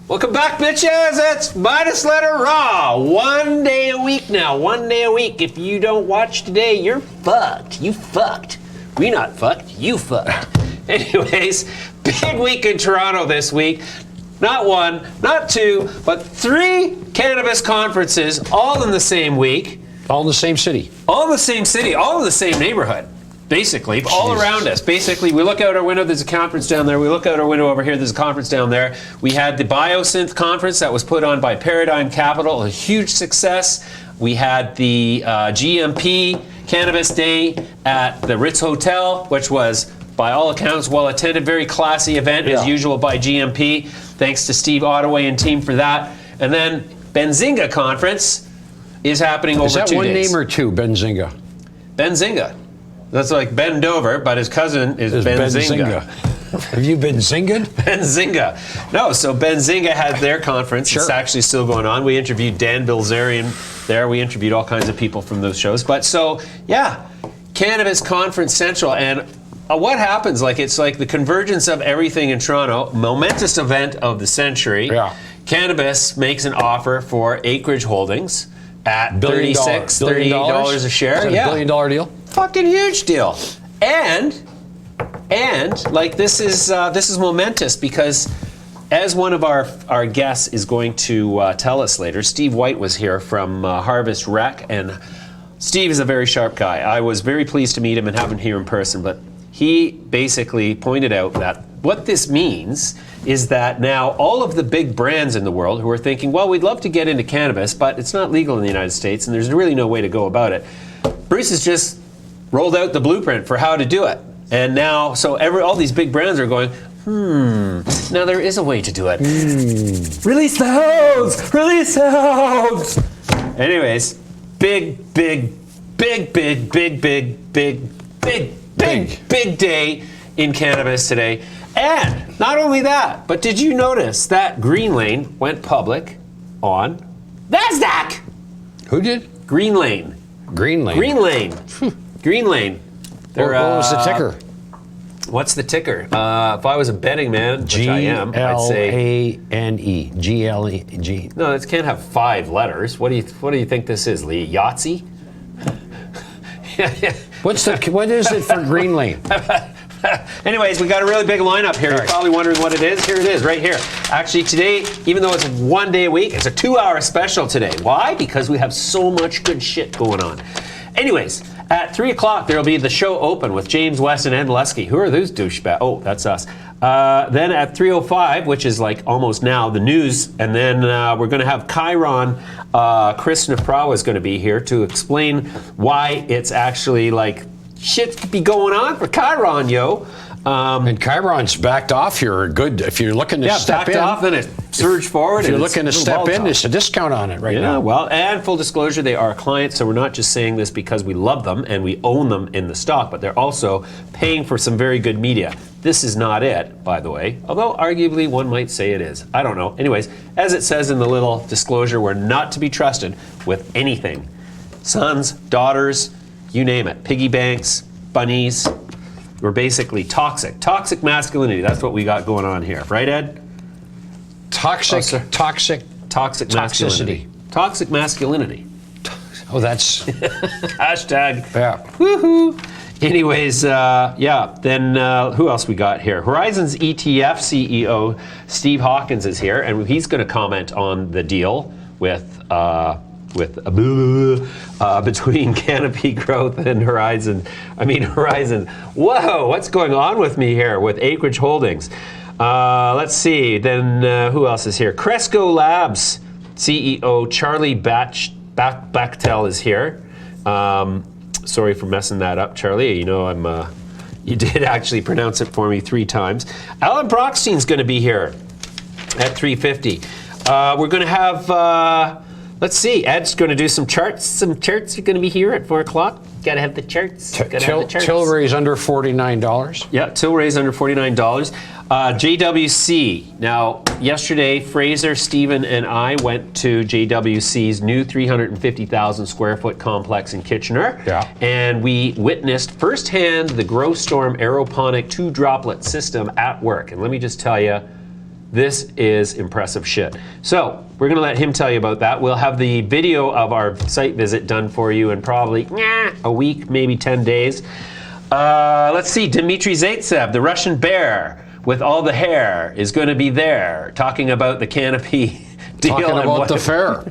Welcome back, bitches. It's Midas Letter RAW. 1 day a week now. 1 day a week. If you don't watch today, you're fucked. You fucked. We not fucked. You fucked. Anyways, big week in Toronto this week. Not one, not two, but 3 cannabis conferences all in the same week. All in the same city. All in the same city. All in the same neighborhood. Basically, all around us. Basically, we look out our window, there's a conference down there. We look out our window over here, there's a conference down there. We had the Biosynth conference that was put on by Paradigm Capital, a huge success. We had the GMP Cannabis Day at the Ritz Hotel, which was, by all accounts, well attended, very classy event, as usual, by GMP. Thanks to Steve Ottaway and team for that. And then Benzinga conference is happening over 2 days. Is that one name or two, Benzinga? Benzinga. That's like Ben Dover, but his cousin is Benzinga. Have you been zinging? Benzinga. No, so Benzinga had their conference. Sure. It's actually still going on. We interviewed Dan Bilzerian there. We interviewed all kinds of people from those shows. But so, yeah, Cannabis Conference Central. And what happens, like it's like the convergence of everything in Toronto, momentous event of the century. Yeah. Cannabis makes an offer for Acreage Holdings at $38 a share. Is that a $1 billion deal? Fucking huge deal. And like this is momentous because as one of our guests is going to tell us later, Steve White was here from Harvest Rec, and Steve is a very sharp guy. I was very pleased to meet him and have him here in person, but he basically pointed out that what this means is that now all of the big brands in the world who are thinking, well, we'd love to get into cannabis, but it's not legal in the United States and there's really no way to go about it. Bruce has just rolled out the blueprint for how to do it. And now, so all these big brands are going, now there is a way to do it. Release the hose! Release the hose! Anyways, big day in cannabis today. And not only that, but did you notice that Green Lane went public on NASDAQ? Who did? Green Lane. Green Lane. Green Lane. Green Lane. What was the ticker? What's the ticker? If I was a betting man, which I am, I'd say Glane. GLE. No, it can't have 5 letters. What do you think this is, Lee? Yahtzee? What is it for Green Lane? Anyways, we got a really big lineup here. You're probably wondering what it is. Here it is, right here. Actually, today, even though it's 1 day a week, it's a 2-hour special today. Why? Because we have so much good shit going on. Anyways, at 3 o'clock, there'll be the show open with James, West, and Ed Milewski. Who are those douchebags? Oh, that's us. Then at 3:05, which is like almost now, the news, and then we're going to have Khiron, Chris Naprawa is going to be here to explain why it's actually like shit could be going on for Khiron, yo. And Khiron's backed off here. Good. If you're looking to step in. Yeah, backed off, then it surged forward. If you're looking to step in, there's a discount on it right now. Yeah, well, and full disclosure, they are clients, so we're not just saying this because we love them and we own them in the stock, but they're also paying for some very good media. This is not it, by the way, although arguably one might say it is. I don't know. Anyways, as it says in the little disclosure, we're not to be trusted with anything. Sons, daughters, you name it. Piggy banks, bunnies. We're basically toxic. Toxic masculinity. That's what we got going on here. Right, Ed? Toxic masculinity. Toxic masculinity. Oh, that's... Hashtag. Yeah. Woohoo. Anyways, then who else we got here? Horizon's ETF CEO, Steve Hawkins, is here, and he's going to comment on the deal with between Canopy Growth and Horizon. Whoa, what's going on with me here with Acreage Holdings? Let's see. Then who else is here? Cresco Labs CEO Charlie Bachtell is here. Sorry for messing that up, Charlie. You know You did actually pronounce it for me 3 times. Alan Brochstein's going to be here at 3:50. We're going to have, let's see, Ed's going to do some charts. Some charts are going to be here at 4 o'clock. Got to have the charts. Tilray's under $49. Yeah, Tilray's under $49. JWC. Now, yesterday, Fraser, Stephen, and I went to JWC's new 350,000 square foot complex in Kitchener. Yeah. And we witnessed firsthand the GrowStorm aeroponic 2-droplet system at work. And let me just tell you, this is impressive shit. So we're going to let him tell you about that. We'll have the video of our site visit done for you in probably a week, maybe 10 days. Let's see, Dmitry Zaitsev, the Russian bear with all the hair, is going to be there talking about the Canopy deal. Talking about the fair.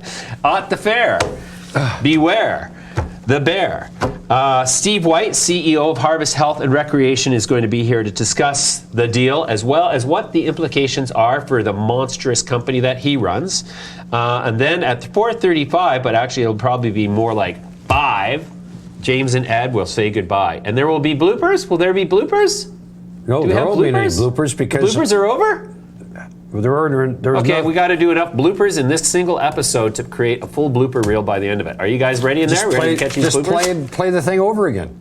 At the fair. Beware the bear. Steve White, CEO of Harvest Health and Recreation, is going to be here to discuss the deal as well as what the implications are for the monstrous company that he runs. And then at 4:35, but actually it'll probably be more like 5, James and Ed will say goodbye. And there will be bloopers? Will there be bloopers? No, there won't be any bloopers because... The bloopers are over? Okay, we got to do enough bloopers in this single episode to create a full blooper reel by the end of it. Are you guys ready in there? Ready to catch these bloopers? Play the thing over again.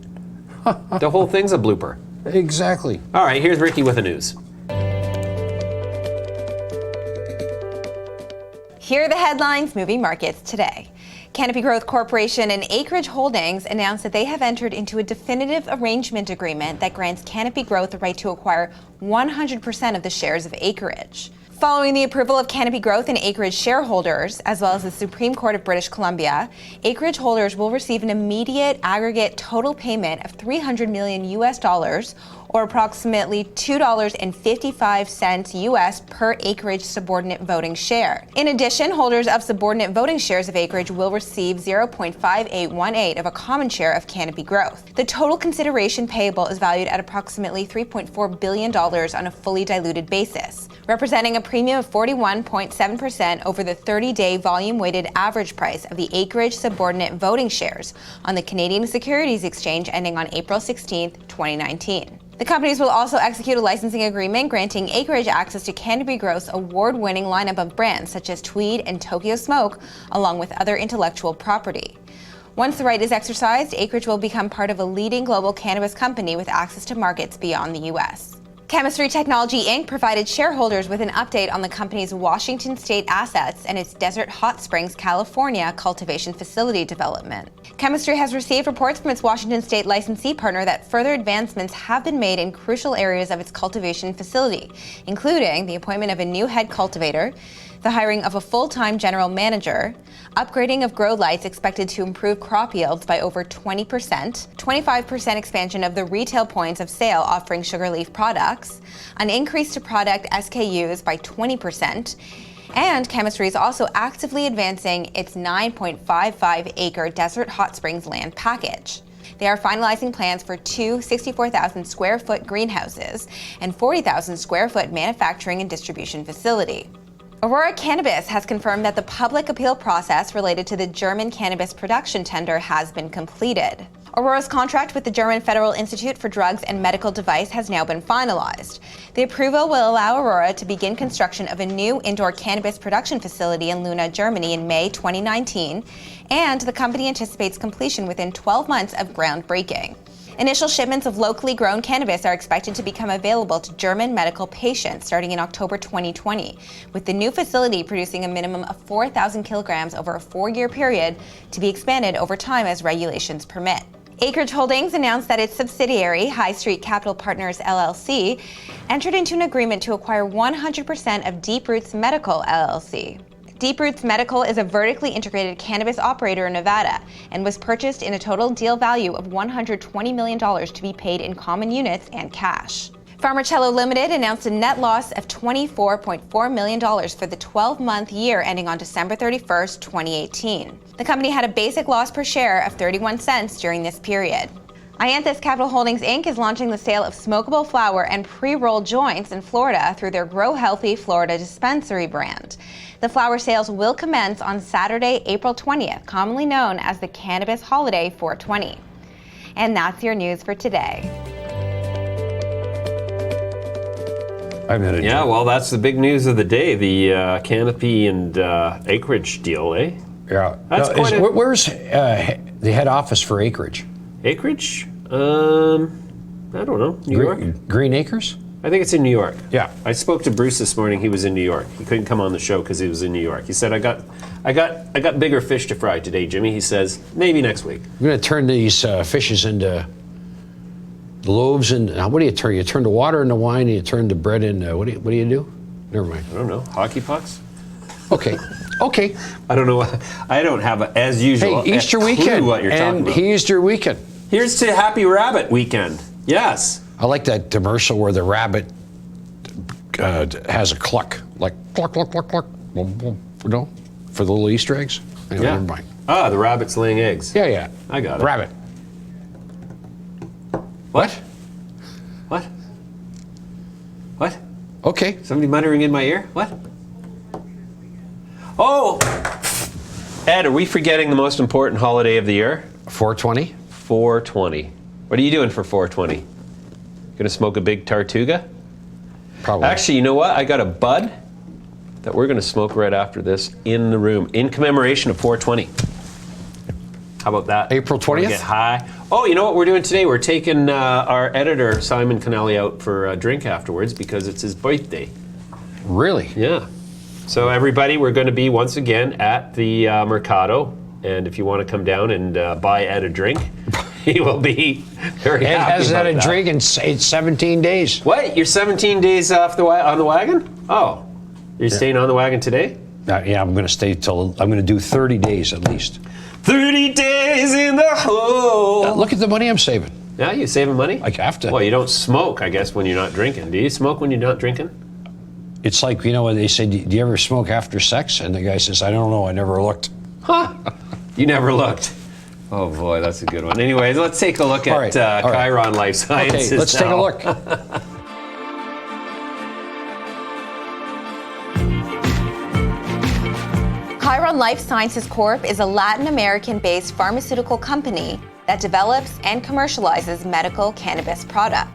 The whole thing's a blooper. Exactly. All right, here's Ricky with the news. Here are the headlines moving markets today. Canopy Growth Corporation and Acreage Holdings announced that they have entered into a definitive arrangement agreement that grants Canopy Growth the right to acquire 100% of the shares of Acreage. Following the approval of Canopy Growth and Acreage shareholders, as well as the Supreme Court of British Columbia, Acreage holders will receive an immediate aggregate total payment of $300 million US, or approximately $2.55 US per Acreage subordinate voting share. In addition, holders of subordinate voting shares of Acreage will receive 0.5818 of a common share of Canopy Growth. The total consideration payable is valued at approximately $3.4 billion on a fully diluted basis, representing a premium of 41.7% over the 30-day volume-weighted average price of the Acreage subordinate voting shares on the Canadian Securities Exchange ending on April 16, 2019. The companies will also execute a licensing agreement granting Acreage access to Canopy Growth's award-winning lineup of brands such as Tweed and Tokyo Smoke, along with other intellectual property. Once the right is exercised, Acreage will become part of a leading global cannabis company with access to markets beyond the U.S. Chemistry Technology Inc. provided shareholders with an update on the company's Washington State assets and its Desert Hot Springs, California cultivation facility development. Chemistry has received reports from its Washington State licensee partner that further advancements have been made in crucial areas of its cultivation facility, including the appointment of a new head cultivator, the hiring of a full-time general manager, upgrading of grow lights expected to improve crop yields by over 20%, 25% expansion of the retail points of sale offering sugar leaf products, an increase to product SKUs by 20%, and Chemistry is also actively advancing its 9.55-acre Desert Hot Springs land package. They are finalizing plans for 2 64,000 square foot greenhouses and 40,000 square foot manufacturing and distribution facility. Aurora Cannabis has confirmed that the public appeal process related to the German cannabis production tender has been completed. Aurora's contract with the German Federal Institute for Drugs and Medical Device has now been finalized. The approval will allow Aurora to begin construction of a new indoor cannabis production facility in Luna, Germany in May 2019, and the company anticipates completion within 12 months of groundbreaking. Initial shipments of locally grown cannabis are expected to become available to German medical patients starting in October 2020, with the new facility producing a minimum of 4,000 kilograms over a 4-year period to be expanded over time as regulations permit. Acreage Holdings announced that its subsidiary, High Street Capital Partners LLC, entered into an agreement to acquire 100% of Deep Roots Medical LLC. Deep Roots Medical is a vertically integrated cannabis operator in Nevada and was purchased in a total deal value of $120 million to be paid in common units and cash. Pharmacello Limited announced a net loss of $24.4 million for the 12-month year ending on December 31st, 2018. The company had a basic loss per share of 31 cents during this period. Ianthus Capital Holdings Inc. is launching the sale of smokable flower and pre-rolled joints in Florida through their Grow Healthy Florida dispensary brand. The flower sales will commence on Saturday, April 20th, commonly known as the Cannabis Holiday 420. And that's your news for today. I'm in it. Yeah, well, that's the big news of the day, the Canopy and Acreage deal, eh? Yeah. That's quite where's the head office for Acreage? Acreage? I don't know. New York? Green Acres? I think it's in New York. Yeah. I spoke to Bruce this morning. He was in New York. He couldn't come on the show because he was in New York. He said, I got bigger fish to fry today, Jimmy. He says, maybe next week. We're going to turn these fishes into loaves, and what do you turn? You turn the water into wine, and you turn the bread into, what do you do? Never mind. I don't know. Hockey pucks? Okay. I don't know. I don't have, as usual, Hey, Easter a clue weekend. what you're talking about. Easter weekend. Here's to Happy Rabbit weekend. Yes. I like that commercial where the rabbit has a cluck, like cluck, cluck, cluck, cluck, boom, boom, for the little Easter eggs. Anyway, Yeah. never mind. Ah, the rabbit's laying eggs. Yeah. I got it. Rabbit. What? What? Okay. Somebody muttering in my ear? What? Oh! Ed, are we forgetting the most important holiday of the year? 420. 420. What are you doing for 420? Gonna smoke a big Tartuga? Probably. Actually, you know what? I got a bud that we're gonna smoke right after this in the room in commemoration of 420. How about that? April 20th? Wanna get high. Oh, you know what we're doing today? We're taking our editor, Simon Connelly, out for a drink afterwards because it's his birthday. Really? Yeah. So everybody, we're going to be once again at the Mercado. And if you want to come down and buy Ed a drink, he will be very Ed happy hasn't about had a that. drink in 17 days. What? You're 17 days off on the wagon? Oh. You're staying on the wagon today? Yeah, I'm going to stay I'm going to do 30 days at least. 30 days in the hole. Look at the money I'm saving. Yeah, you saving money? I have to. Well, you don't smoke, I guess, when you're not drinking. Do you smoke when you're not drinking? It's like, you know, when they say, do you ever smoke after sex? And the guy says, I don't know, I never looked. Huh. You never looked. Oh, boy, that's a good one. Anyway, let's take a look at Khiron Life Sciences. Okay, let's take a look. Khiron Life Sciences Corp is a Latin American-based pharmaceutical company that develops and commercializes medical cannabis products.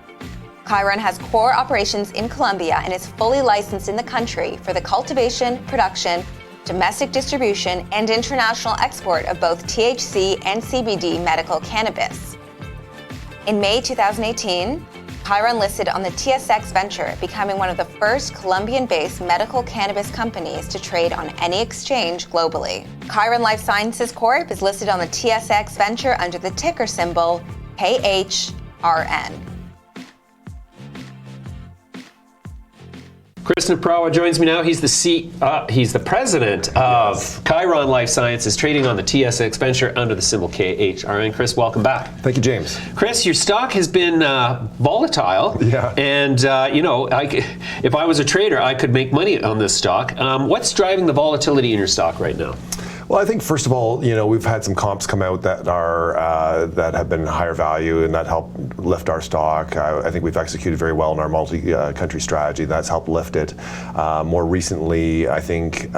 Khiron has core operations in Colombia and is fully licensed in the country for the cultivation, production, domestic distribution, and international export of both THC and CBD medical cannabis. In May 2018, Khiron listed on the TSX Venture, becoming one of the first Colombian-based medical cannabis companies to trade on any exchange globally. Khiron Life Sciences Corp is listed on the TSX Venture under the ticker symbol KHRN. Chris Naprawa joins me now. He's the president of Khiron Life Sciences, trading on the TSX Venture under the symbol KHRN. Chris, welcome back. Thank you, James. Chris, your stock has been volatile. Yeah. And, if I was a trader, I could make money on this stock. What's driving the volatility in your stock right now? Well, I think first of all, we've had some comps come out that are that have been higher value, and that helped lift our stock. I think we've executed very well in our multi-country strategy. That's helped lift it. More recently, I think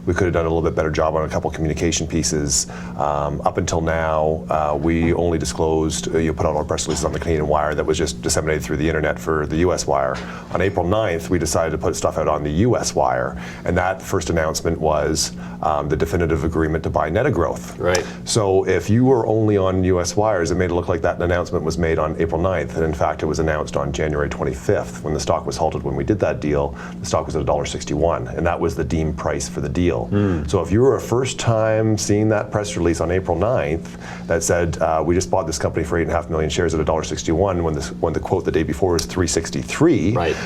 we could have done a little bit better job on a couple communication pieces. Up until now, we only disclosed, put out our press releases on the Canadian Wire that was just disseminated through the internet for the US Wire. On April 9th, we decided to put stuff out on the US Wire, and that first announcement was the definitive agreement to buy NettaGrowth. Right. So if you were only on US Wires, it made it look like that announcement was made on April 9th, and in fact it was announced on January 25th when the stock was halted. When we did that deal, the stock was at $1.61, and that was the deemed price for the deal. So if you were a first time seeing that press release on April 9th that said, we just bought this company for 8.5 million shares at $1.61 when the quote the day before was $3.63, Right.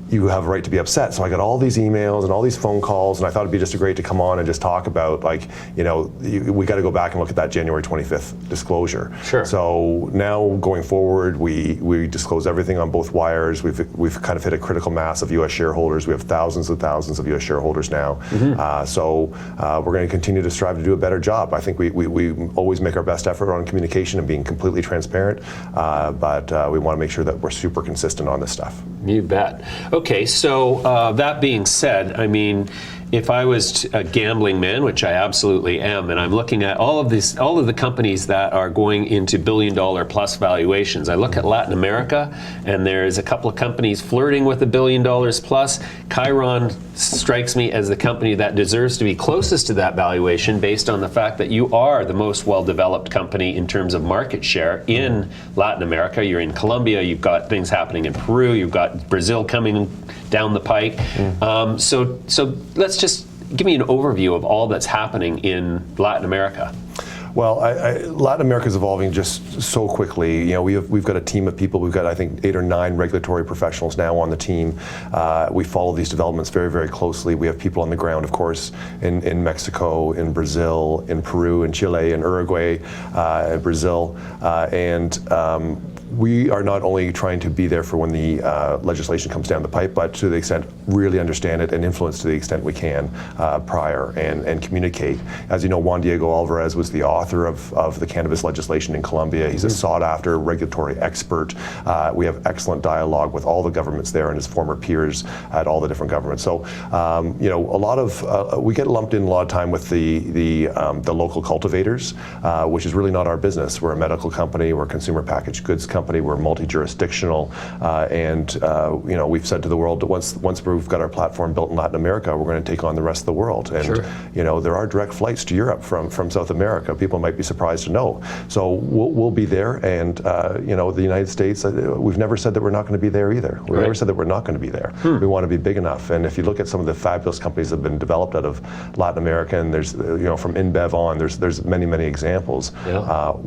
you have a right to be upset. So I got all these emails and all these phone calls, and I thought it'd be just great to come on and just talk about, we got to go back and look at that January 25th disclosure. Sure. So now going forward, we disclose everything on both wires. We've kind of hit a critical mass of U.S. shareholders. We have thousands and thousands of U.S. shareholders now. So we're going to continue to strive to do a better job. I think we always make our best effort on communication and being completely transparent, but we want to make sure that we're super consistent on this stuff. You bet. Okay, so that being said, I mean, if I was a gambling man, which I absolutely am, and I'm looking at all of the companies that are going into billion-dollar-plus valuations, I look at Latin America, and there's a couple of companies flirting with $1 billion plus. Khiron strikes me as the company that deserves to be closest to that valuation, based on the fact that you are the most well-developed company in terms of market share in Latin America. You're in Colombia. You've got things happening in Peru. You've got Brazil coming down the pike. So let's just give me an overview of all that's happening in Latin America. Well, Latin America is evolving just so quickly. You know, we've got a team of people. We've got, I think, 8 or 9 regulatory professionals now on the team. We follow these developments very, very closely. We have people on the ground, of course, in Mexico, in Brazil, in Peru, in Chile, in Uruguay, Brazil, and we are not only trying to be there for when the legislation comes down the pipe, but to the extent really understand it and influence to the extent we can prior and communicate. As you know, Juan Diego Alvarez was the author of the cannabis legislation in Colombia. He's a sought-after regulatory expert. We have excellent dialogue with all the governments there and his former peers at all the different governments. So, you know, a lot of we get lumped in a lot of time with the local cultivators, which is really not our business. We're a medical company. We're a consumer packaged goods company. We're multi-jurisdictional, and you know, we've said to the world that once we've got our platform built in Latin America, we're going to take on the rest of the world. And you know, there are direct flights to Europe from South America. People might be surprised to know. So we'll be there, and you know, the United States, we've never said that we're not going to be there either. We've never said that we're not going to be there. We want to be big enough. And if you look at some of the fabulous companies that have been developed out of Latin America, and there's, you know, from InBev on, there's many examples.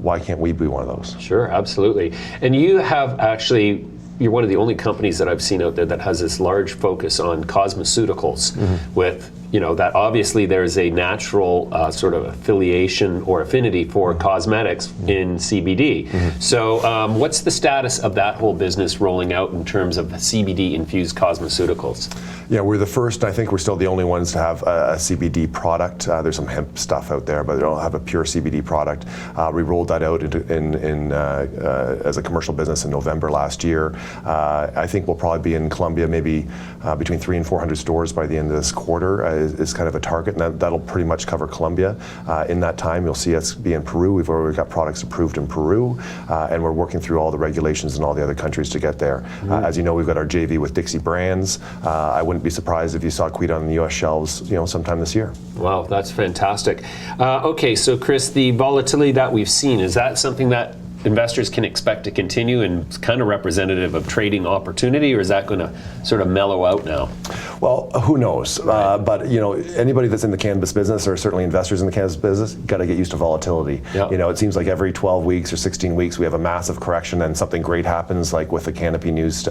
Why can't we be one of those? Sure, absolutely. And you have actually, you're one of the only companies that I've seen out there that has this large focus on cosmeceuticals, with, you know, that obviously there's a natural sort of affiliation or affinity for cosmetics in CBD. So what's the status of that whole business rolling out in terms of CBD-infused cosmeceuticals? Yeah, we're the first. I think we're still the only ones to have a CBD product. There's some hemp stuff out there, but they don't have a pure CBD product. We rolled that out as a commercial business in November last year. I think we'll probably be in Colombia maybe between 300 and 400 stores by the end of this quarter is kind of a target, and that'll pretty much cover Colombia. In that time, you'll see us be in Peru. We've already got products approved in Peru, and we're working through all the regulations in all the other countries to get there. As you know, we've got our JV with Dixie Brands. I wouldn't be surprised if you saw Quita on the U.S. shelves, you know, sometime this year. Wow, that's fantastic. Okay, so Chris, the volatility that we've seen, is that something that investors can expect to continue and kind of representative of trading opportunity, or is that going to sort of mellow out now? Well, who knows? But you know, anybody that's in the cannabis business, or certainly investors in the cannabis business, got to get used to volatility. You know, it seems like every 12 weeks or 16 weeks we have a massive correction, and something great happens, like with the Canopy news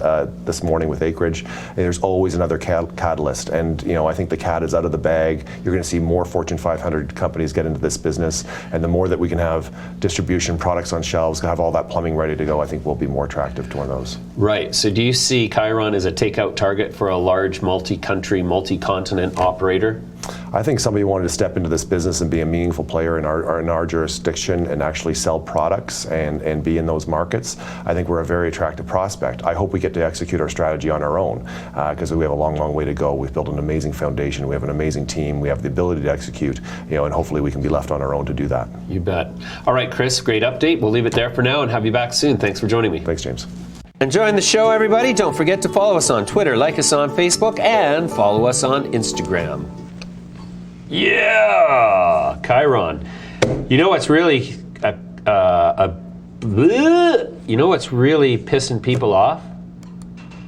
this morning with Acreage. There's always another catalyst, and you know, I think the cat is out of the bag. You're going to see more Fortune 500 companies get into this business, and the more that we can have distribution products on shelves, have all that plumbing ready to go, I think we'll be more attractive to one of those. Right. So do you see Khiron as a takeout target for a large multi-country, multi-continent operator? I think somebody wanted to step into this business and be a meaningful player in our jurisdiction and actually sell products and be in those markets. I think we're a very attractive prospect. I hope we get to execute our strategy on our own, because we have a long way to go. We've built an amazing foundation. We have an amazing team. We have the ability to execute, you know, and hopefully we can be left on our own to do that. You bet. All right, Chris, great update. We'll leave it there for now and have you back soon. Thanks for joining me. Thanks, James. Enjoying the show, everybody? Don't forget to follow us on Twitter, like us on Facebook, and follow us on Instagram. Yeah, Khiron. You know what's really you know what's really pissing people off?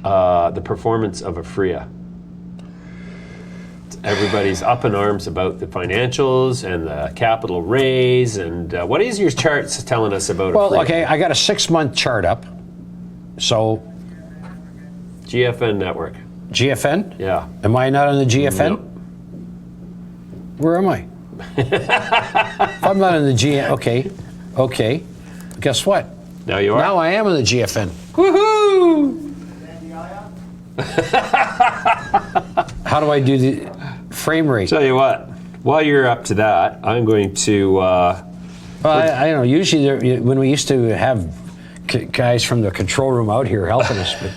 The performance of Aphria. Everybody's up in arms about the financials and the capital raise. And what is your charts telling us about Aphria? Well, okay, I got a 6-month chart up. So, GFN network. GFN? Yeah. Am I not on the GFN? No. Where am I? If I'm not on the GFN, okay. Guess what? Now you are. Now I am on the GFN. Woohoo! How do I do the frame rate? Tell you what, while you're up to that, I'm going to. Well, I don't know. Usually, when we used to have guys from the control room out here helping us, but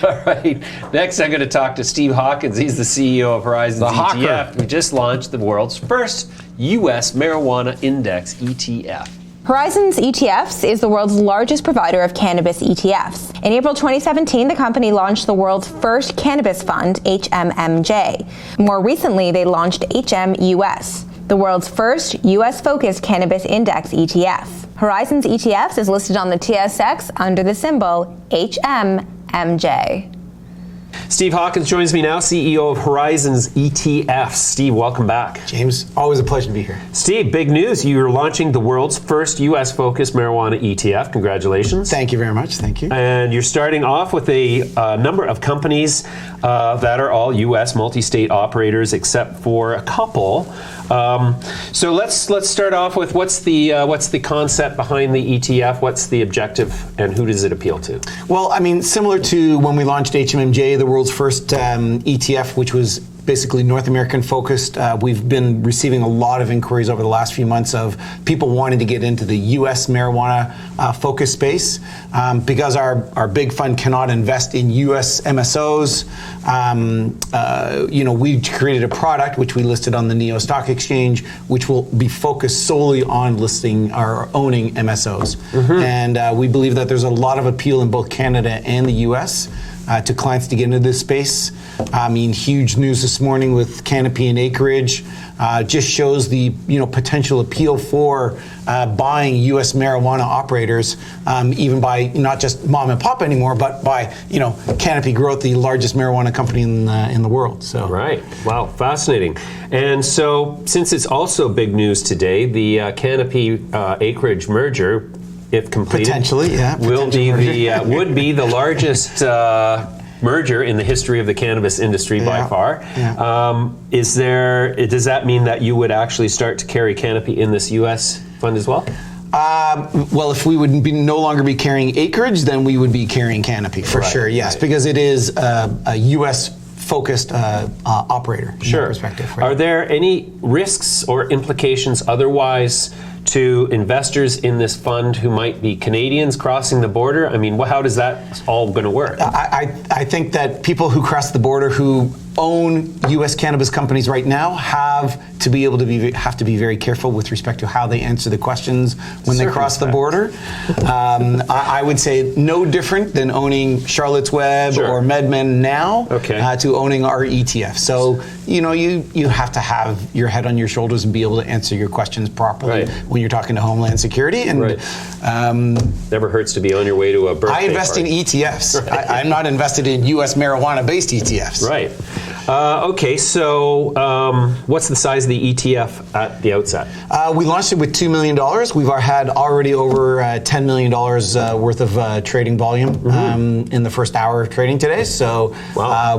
All right. Next, I'm going to talk to Steve Hawkins. He's the CEO of Horizons The ETF. Hawker. We just launched the world's first U.S. marijuana index ETF. Horizons ETFs is the world's largest provider of cannabis ETFs. In April 2017, the company launched the world's first cannabis fund, HMMJ. More recently, they launched HMUS, the world's first U.S.-focused cannabis index ETF. Horizons ETFs is listed on the TSX under the symbol HMMJ. Steve Hawkins joins me now, CEO of Horizons ETFs. Steve, welcome back. James, always a pleasure to be here. Steve, big news. You're launching the world's first U.S.-focused marijuana ETF. Congratulations. Thank you very much. Thank you. And you're starting off with a number of companies that are all U.S. multi-state operators, except for a couple. So let's start off with what's the concept behind the ETF? What's the objective, and who does it appeal to? Well, I mean, similar to when we launched HMMJ, the world's first ETF, which was basically North American focused. We've been receiving a lot of inquiries over the last few months of people wanting to get into the US marijuana focus space because our big fund cannot invest in US MSOs. We created a product which we listed on the New York Stock Exchange, which will be focused solely on listing or owning MSOs. And we believe that there's a lot of appeal in both Canada and the US to clients to get into this space. I mean, huge news this morning with Canopy and Acreage just shows the potential appeal for buying U.S. marijuana operators, even by not just mom and pop anymore, but by Canopy Growth, the largest marijuana company in the world. So right, wow, fascinating. And so, since it's also big news today, the Canopy Acreage merger, if completed, potentially, yeah, would be the largest merger in the history of the cannabis industry by far. Yeah. Does that mean that you would actually start to carry Canopy in this U.S. fund as well? Well, if we would no longer be carrying Acreage, then we would be carrying Canopy for sure. Yes, because it is a U.S. focused operator. From that perspective. Right? Are there any risks or implications otherwise to investors in this fund who might be Canadians crossing the border? I mean, how does that all going to work? I think that people who cross the border who own U.S. cannabis companies right now have to be very careful with respect to how they answer the questions when they cross the border. I would say no different than owning Charlotte's Web or MedMen now to owning our ETF. So you have to have your head on your shoulders and be able to answer your questions properly when you're talking to Homeland Security. And never hurts to be on your way to a birthday I invest in ETFs. I'm not invested in U.S. marijuana-based ETFs. Right. Okay, so what's the size of the ETF at the outset? We launched it with $2 million. We've had already over $10 million worth of trading volume in the first hour of trading today. So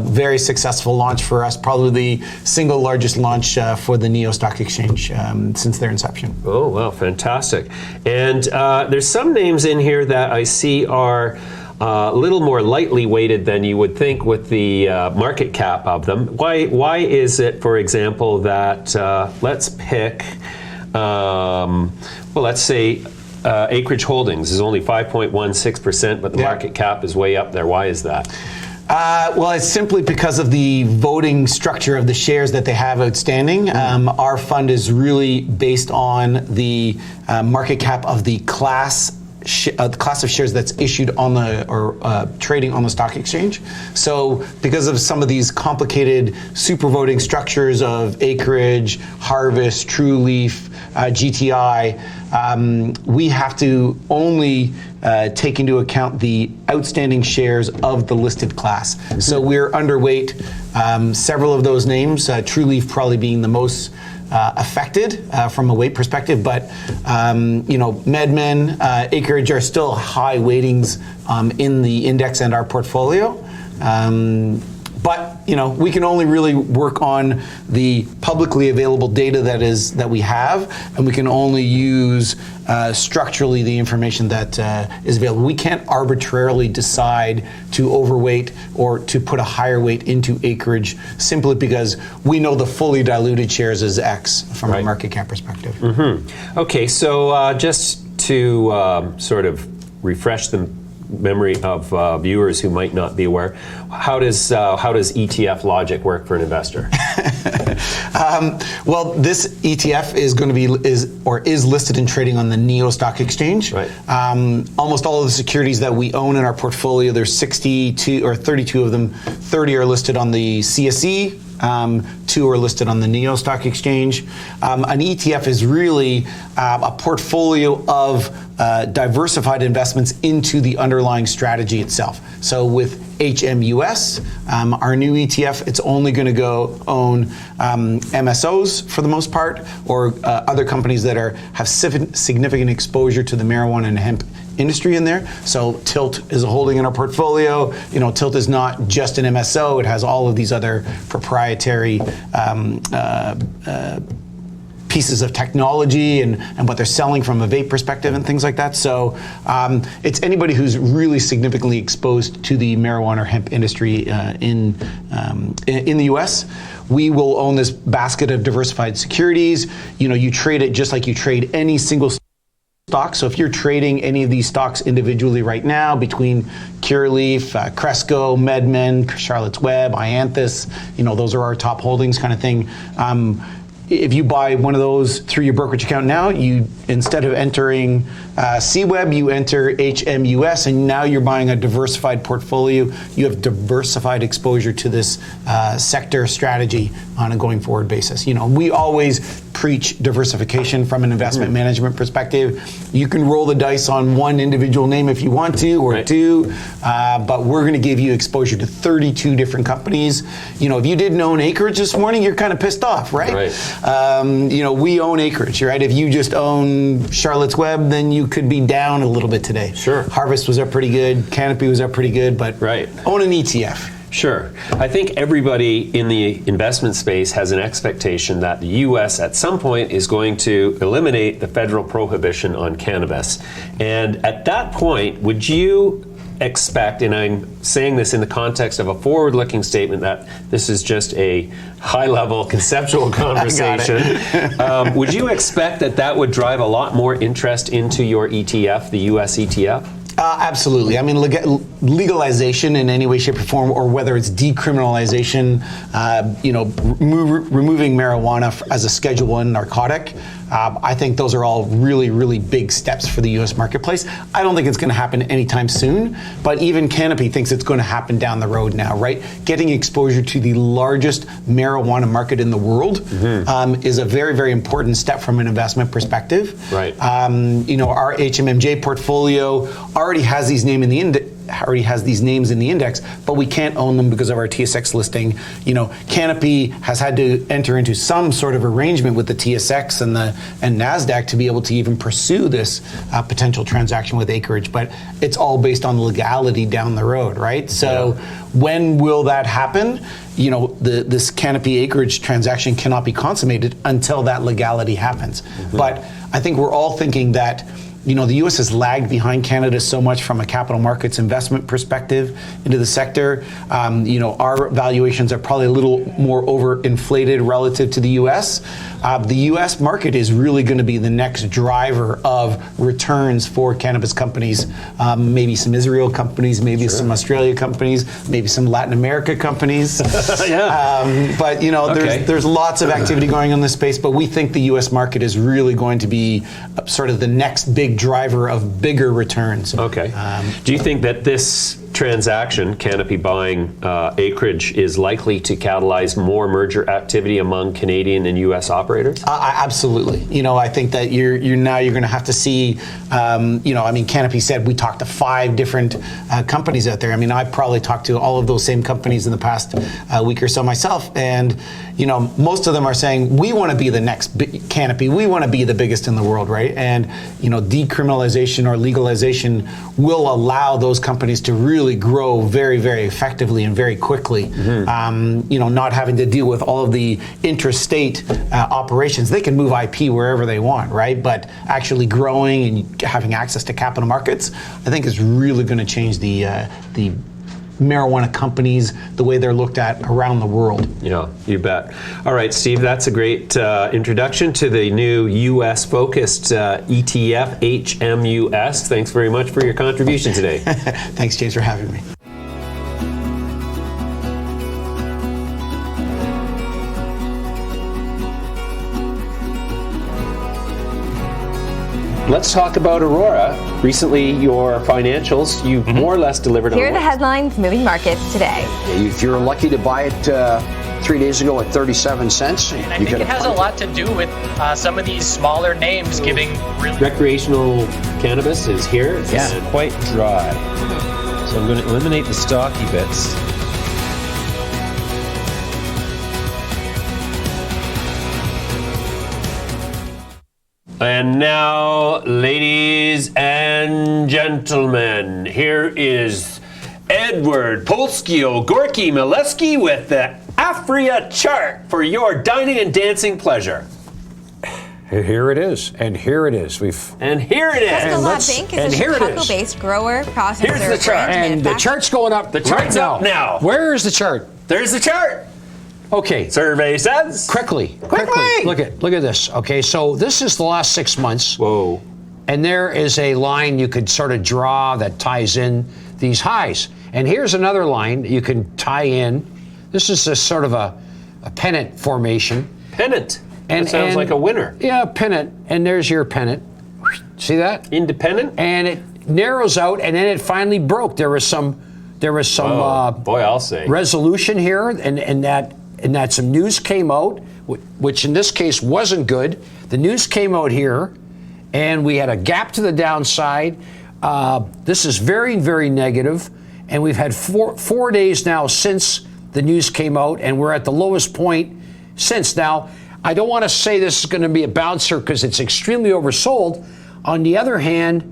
very successful launch for us, probably the single largest launch for the NEO Stock Exchange since their inception. Oh, wow, fantastic. And there's some names in here that I see are a little more lightly weighted than you would think with the market cap of them. Why is it, for example, that let's pick, let's say Acreage Holdings is only 5.16%, but the market cap is way up there. Why is that? Well, it's simply because of the voting structure of the shares that they have outstanding. Our fund is really based on the market cap of the class of shares that's issued on trading on the stock exchange. So because of some of these complicated super voting structures of Acreage, Harvest, True Leaf, GTI, we have to only take into account the outstanding shares of the listed class. So we're underweight several of those names, True Leaf probably being the most affected from a weight perspective, but MedMen, Acreage are still high weightings in the index and our portfolio. But we can only really work on the publicly available data that we have, and we can only use structurally the information that is available. We can't arbitrarily decide to overweight or to put a higher weight into Acreage simply because we know the fully diluted shares is X from a market cap perspective. Okay, so just to sort of refresh the memory of viewers who might not be aware, how does ETF logic work for an investor? Well, this ETF is going to be is listed and trading on the NEO Stock Exchange. Right. Almost all of the securities that we own in our portfolio, there's 62 or 32 of them. 30 are listed on the CSE. 2 are listed on the NEO Stock Exchange. An ETF is really a portfolio of diversified investments into the underlying strategy itself. So with HMUS, our new ETF, it's only going to go own MSOs for the most part, or other companies that have significant exposure to the marijuana and hemp industry in there. So Tilt is a holding in our portfolio. Tilt is not just an MSO. It has all of these other proprietary pieces of technology and what they're selling from a vape perspective and things like that. So it's anybody who's really significantly exposed to the marijuana or hemp industry in the US. We will own this basket of diversified securities. You trade it just like you trade any single stock. So if you're trading any of these stocks individually right now between Curaleaf, Cresco, MedMen, Charlotte's Web, Ianthus, those are our top holdings kind of thing. If you buy one of those through your brokerage account now, you, instead of entering CWEB, you enter HMUS, and now you're buying a diversified portfolio. You have diversified exposure to this sector strategy on a going forward basis. We always preach diversification from an investment management perspective. You can roll the dice on one individual name if you want to, or two, but we're going to give you exposure to 32 different companies. If you didn't own Acreage this morning, you're kind of pissed off, right? We own Acreage, right? If you just own Charlotte's Web, then you could be down a little bit today. Sure. Harvest was up pretty good, Canopy was up pretty good, but own an ETF. Sure. I think everybody in the investment space has an expectation that the U.S. at some point is going to eliminate the federal prohibition on cannabis. And at that point, would you expect, and I'm saying this in the context of a forward-looking statement, that this is just a high-level conceptual conversation, would you expect that would drive a lot more interest into your ETF, the U.S. ETF? Absolutely. I mean, legalization in any way, shape, or form, or whether it's decriminalization, removing marijuana as a Schedule I narcotic, I think those are all really, really big steps for the U.S. marketplace. I don't think it's going to happen anytime soon, but even Canopy thinks it's going to happen down the road now, right? Getting exposure to the largest marijuana market in the world is a very, very important step from an investment perspective. Right. Our HMMJ portfolio already has these names in the index, but we can't own them because of our TSX listing. Canopy has had to enter into some sort of arrangement with the TSX and NASDAQ to be able to even pursue this potential transaction with Acreage, but it's all based on legality down the road, right? So when will that happen? This Canopy Acreage transaction cannot be consummated until that legality happens. But I think we're all thinking that the U.S. has lagged behind Canada so much from a capital markets investment perspective into the sector. Our valuations are probably a little more overinflated relative to the U.S. The U.S. market is really going to be the next driver of returns for cannabis companies. Maybe some Israel companies, maybe some Australia companies, maybe some Latin America companies. But there's lots of activity going on in this space. But we think the U.S. market is really going to be sort of the next big driver of bigger returns. Okay. Do you think that this transaction, Canopy buying Acreage, is likely to catalyze more merger activity among Canadian and U.S. operators? Absolutely. I think that you're going to have to see. Canopy said we talked to 5 different companies out there. I probably talked to all of those same companies in the past week or so myself, and most of them are saying we want to be the next Canopy. We want to be the biggest in the world, right? And decriminalization or legalization will allow those companies to really grow very, very effectively and very quickly. Not having to deal with all of the interstate operations. They can move IP wherever they want, right? But actually growing and having access to capital markets, I think is really going to change the marijuana companies the way they're looked at around the world. Yeah, you bet. All right, Steve, that's a great introduction to the new US-focused ETF, HMUS. Thanks very much for your contribution today. Thanks, James, for having me. Let's talk about Aurora. Recently, your financials, you more or less delivered on Here are the headlines moving markets today. If you're lucky to buy it 3 days ago at 37 cents, And I think it has a lot to do with some of these smaller names giving really... Recreational cannabis is here. It's quite dry. So I'm going to eliminate the stocky bits. And now, ladies and gentlemen, here is Edward Polskio Gorky Milewski with the Afria chart for your dining and dancing pleasure. here it is, and here it is. And here it is. Cresco Labs Inc. and is a here it is. Chicago-based grower, processor, Here's the chart. brand And the manufacturer. chart's going up. The chart's right up now. Where is the chart? There's the chart. Okay. Survey says. Quickly. Quickly. Look at this. Okay, so this is the last 6 months. Whoa. And there is a line you could sort of draw that ties in these highs. And here's another line you can tie in. This is a sort of a pennant formation. Pennant. And That sounds like a winner. Yeah, pennant. And there's your pennant. See that? Independent. And it narrows out, and then it finally broke. There was some Boy, I'll say. resolution here, and that some news came out, which in this case wasn't good. The news came out here, and we had a gap to the downside. This is very, very negative, and we've had four days now since the news came out, and we're at the lowest point since. Now, I don't want to say this is going to be a bouncer because it's extremely oversold. On the other hand,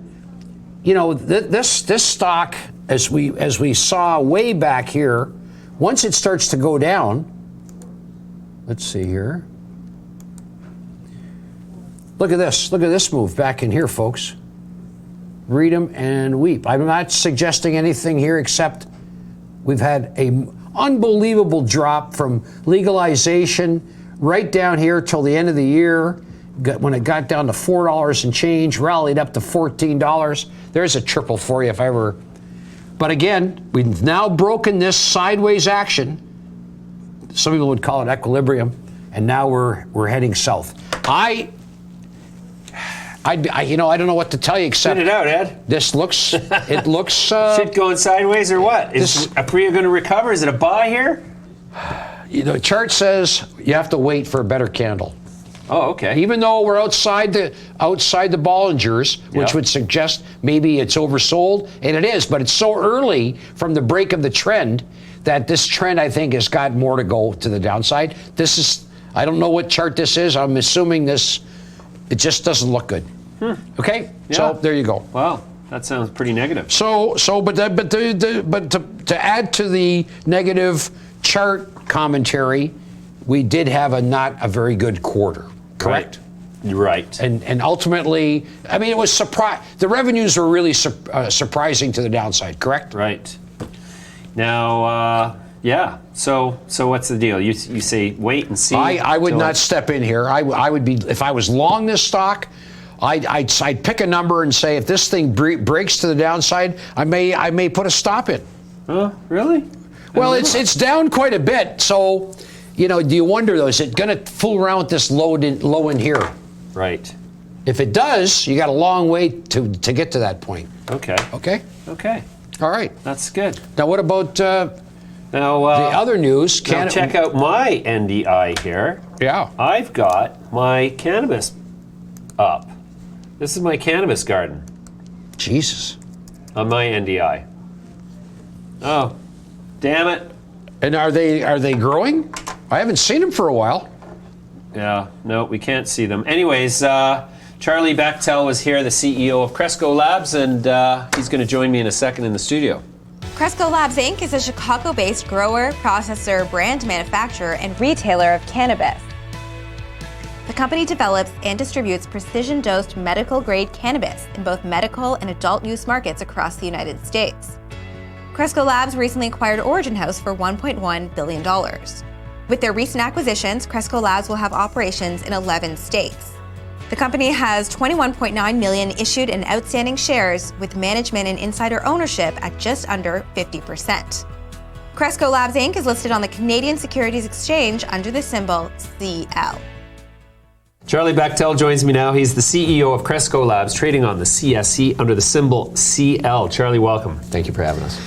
you know, this stock, as we saw way back here, once it starts to go down, let's see here. Look at this move back in here, folks. Read them and weep. I'm not suggesting anything here except we've had an unbelievable drop from legalization right down here till the end of the year. When it got down to $4 and change, rallied up to $14. There's a triple for you if I ever. But again, we've now broken this sideways action. Some people would call it equilibrium, and now we're heading south. I don't know what to tell you except Spit it out, Ed. this looks. It looks. Shit going sideways or what? Is Apriya going to recover? Is it a buy here? The chart says you have to wait for a better candle. Oh, okay. Even though we're outside the Bollingers, which Yeah. would suggest maybe it's oversold, and it is, but it's so early from the break of the trend that this trend, I think, has got more to go to the downside. This is, I don't know what chart this is. I'm assuming this, it just doesn't look good. Okay, Yeah. so there you go. Wow, that sounds pretty negative. But to add to the negative chart commentary, we did have not a very good quarter. Correct. Right. And ultimately, I mean, it was the revenues were really surprising to the downside. Correct. Right. Now, yeah. So what's the deal? You say wait and see. I would till not step in here. I would be, if I was long this stock, I'd pick a number and say if this thing breaks to the downside, I may put a stop in. Oh, really? Well, it's down quite a bit. So, you know, do you wonder though? Is it going to fool around with this low in here? Right. If it does, you got a long way to get to that point. Okay. Okay. Okay. All right. That's good. Now, what about Now, the other news? now check out my NDI here. Yeah. I've got my cannabis up. This is my cannabis garden Jesus. on my NDI. Oh, damn it. And are they growing? I haven't seen them for a while. Yeah, no, we can't see them. Anyways, Charlie Bachtell was here, the CEO of Cresco Labs, and he's going to join me in a second in the studio. Cresco Labs Inc. is a Chicago-based grower, processor, brand manufacturer, and retailer of cannabis. The company develops and distributes precision-dosed medical-grade cannabis in both medical and adult use markets across the United States. Cresco Labs recently acquired Origin House for $1.1 billion. With their recent acquisitions, Cresco Labs will have operations in 11 states. The company has 21.9 million issued and outstanding shares, with management and insider ownership at just under 50%. Cresco Labs Inc. is listed on the Canadian Securities Exchange under the symbol CL. Charlie Bachtell joins me now. He's the CEO of Cresco Labs, trading on the CSE under the symbol CL. Charlie, welcome. Thank you for having us.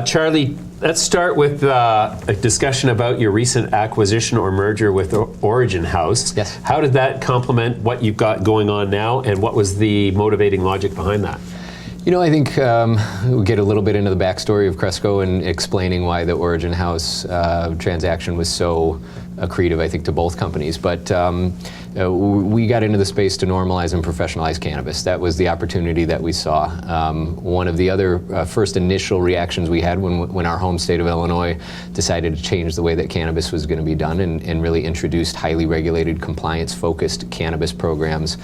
Charlie, let's start with a discussion about your recent acquisition or merger with Origin House. Yes. How did that complement what you've got going on now, and what was the motivating logic behind that? You know, I think we'll get a little bit into the backstory of Cresco and explaining why the Origin House transaction was so accretive, I think, to both companies. But we got into the space to normalize and professionalize cannabis. That was the opportunity that we saw. One of the other first initial reactions we had when our home state of Illinois decided to change the way that cannabis was going to be done and really introduced highly regulated, compliance-focused cannabis programs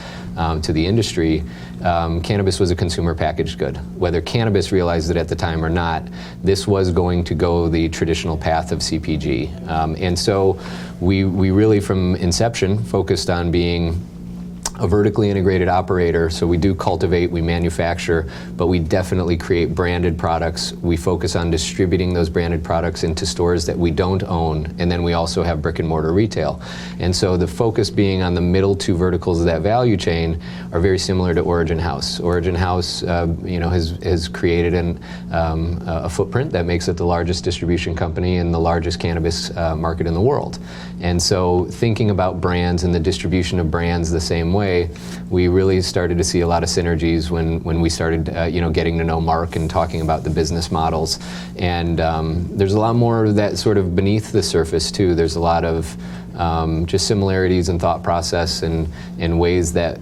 to the industry. Cannabis was a consumer packaged good. Whether cannabis realized it at the time or not, this was going to go the traditional path of CPG. And so we really, from inception, focused on being a vertically integrated operator. So we do cultivate, we manufacture, but we definitely create branded products. We focus on distributing those branded products into stores that we don't own, and then we also have brick and mortar retail. And so the focus being on the middle two verticals of that value chain are very similar to Origin House. Origin House, has created a footprint that makes it the largest distribution company and the largest cannabis market in the world. And so thinking about brands and the distribution of brands the same way, we really started to see a lot of synergies when we started getting to know Mark and talking about the business models. And there's a lot more of that sort of beneath the surface too. There's a lot of just similarities in thought process and ways that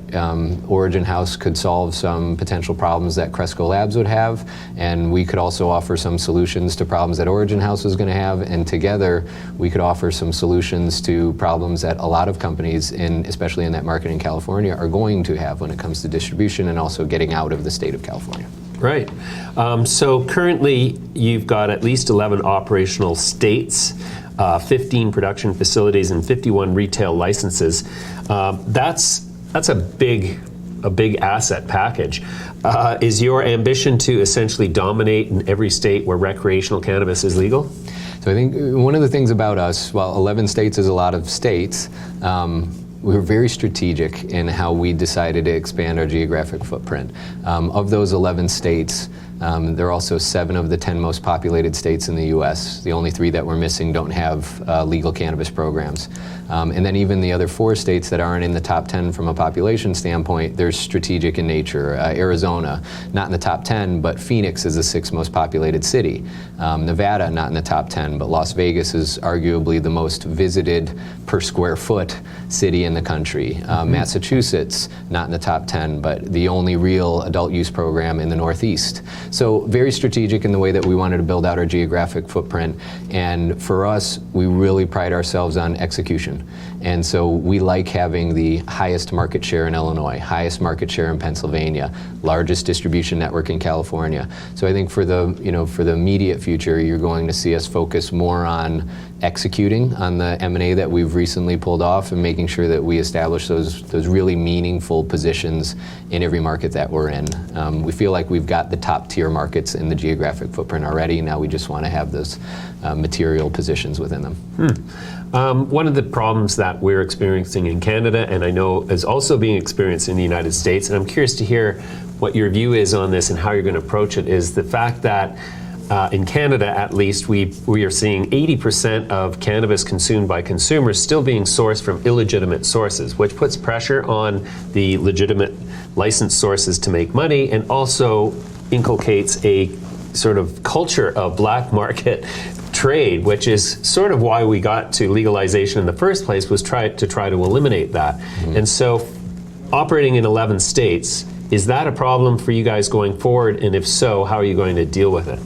Origin House could solve some potential problems that Cresco Labs would have, and we could also offer some solutions to problems that Origin House was going to have, and together we could offer some solutions to problems that a lot of companies, especially in that market in California, are going to have when it comes to distribution and also getting out of the state of California. Right. So currently you've got at least 11 operational states, 15 production facilities, and 51 retail licenses. That's a big asset package. Is your ambition to essentially dominate in every state where recreational cannabis is legal? So I think one of the things about us, while 11 states is a lot of states, we were very strategic in how we decided to expand our geographic footprint. Of those 11 states, there are also 7 of the 10 most populated states in the US. The only 3 that we're missing don't have legal cannabis programs. And then even the other 4 states that aren't in the top 10 from a population standpoint, they're strategic in nature. Arizona, not in the top 10, but Phoenix is the 6th most populated city. Nevada, not in the top 10, but Las Vegas is arguably the most visited per square foot city in the country. Massachusetts, not in the top 10, but the only real adult use program in the Northeast. So very strategic in the way that we wanted to build out our geographic footprint. And for us, we really pride ourselves on execution. And so we like having the highest market share in Illinois, highest market share in Pennsylvania, largest distribution network in California. So I think for the immediate future, you're going to see us focus more on executing on the M&A that we've recently pulled off and making sure that we establish those really meaningful positions in every market that we're in. We feel like we've got the top tier markets in the geographic footprint already. Now we just want to have those material positions within them. One of the problems that we're experiencing in Canada, and I know is also being experienced in the United States, and I'm curious to hear what your view is on this and how you're going to approach it, is the fact that in Canada, at least, we are seeing 80% of cannabis consumed by consumers still being sourced from illegitimate sources, which puts pressure on the legitimate licensed sources to make money, and also inculcates a sort of culture of black market trade, which is sort of why we got to legalization in the first place, was try to eliminate that. Mm-hmm. And so, operating in 11 states, is that a problem for you guys going forward? And if so, how are you going to deal with it?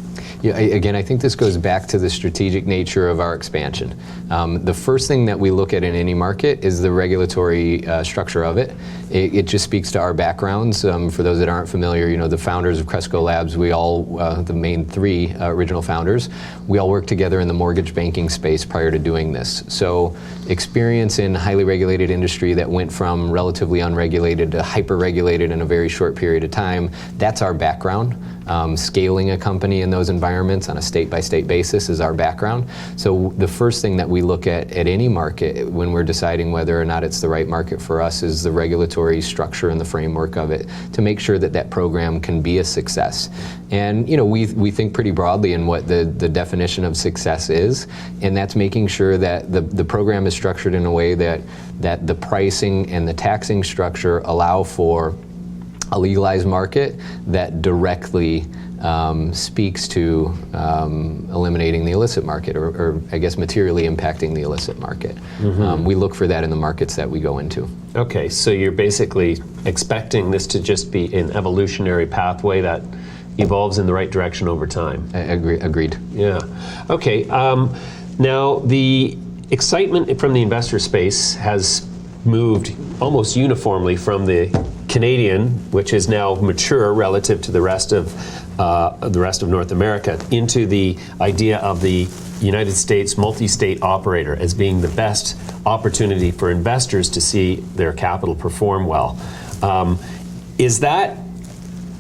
Yeah, again, I think this goes back to the strategic nature of our expansion. The first thing that we look at in any market is the regulatory structure of it. It just speaks to our backgrounds. For those that aren't familiar, you know, the founders of Cresco Labs, we all, the main three original founders, we all worked together in the mortgage banking space prior to doing this. So experience in highly regulated industry that went from relatively unregulated to hyper-regulated in a very short period of time, that's our background. Scaling a company in those environments on a state-by-state basis is our background. So the first thing that we look at any market when we're deciding whether or not it's the right market for us is the regulatory structure and the framework of it to make sure that that program can be a success. And you know, we think pretty broadly in what the definition of success is, and that's making sure that the program is structured in a way that the pricing and the taxing structure allow for a legalized market that directly speaks to eliminating the illicit market, or I guess materially impacting the illicit market. We look for that in the markets that we go into. Okay, so you're basically expecting this to just be an evolutionary pathway that evolves in the right direction over time. Agreed. Yeah. Okay. Now, the excitement from the investor space has moved almost uniformly from the Canadian, which is now mature relative to the rest of North America, into the idea of the United States multi-state operator as being the best opportunity for investors to see their capital perform well. Is that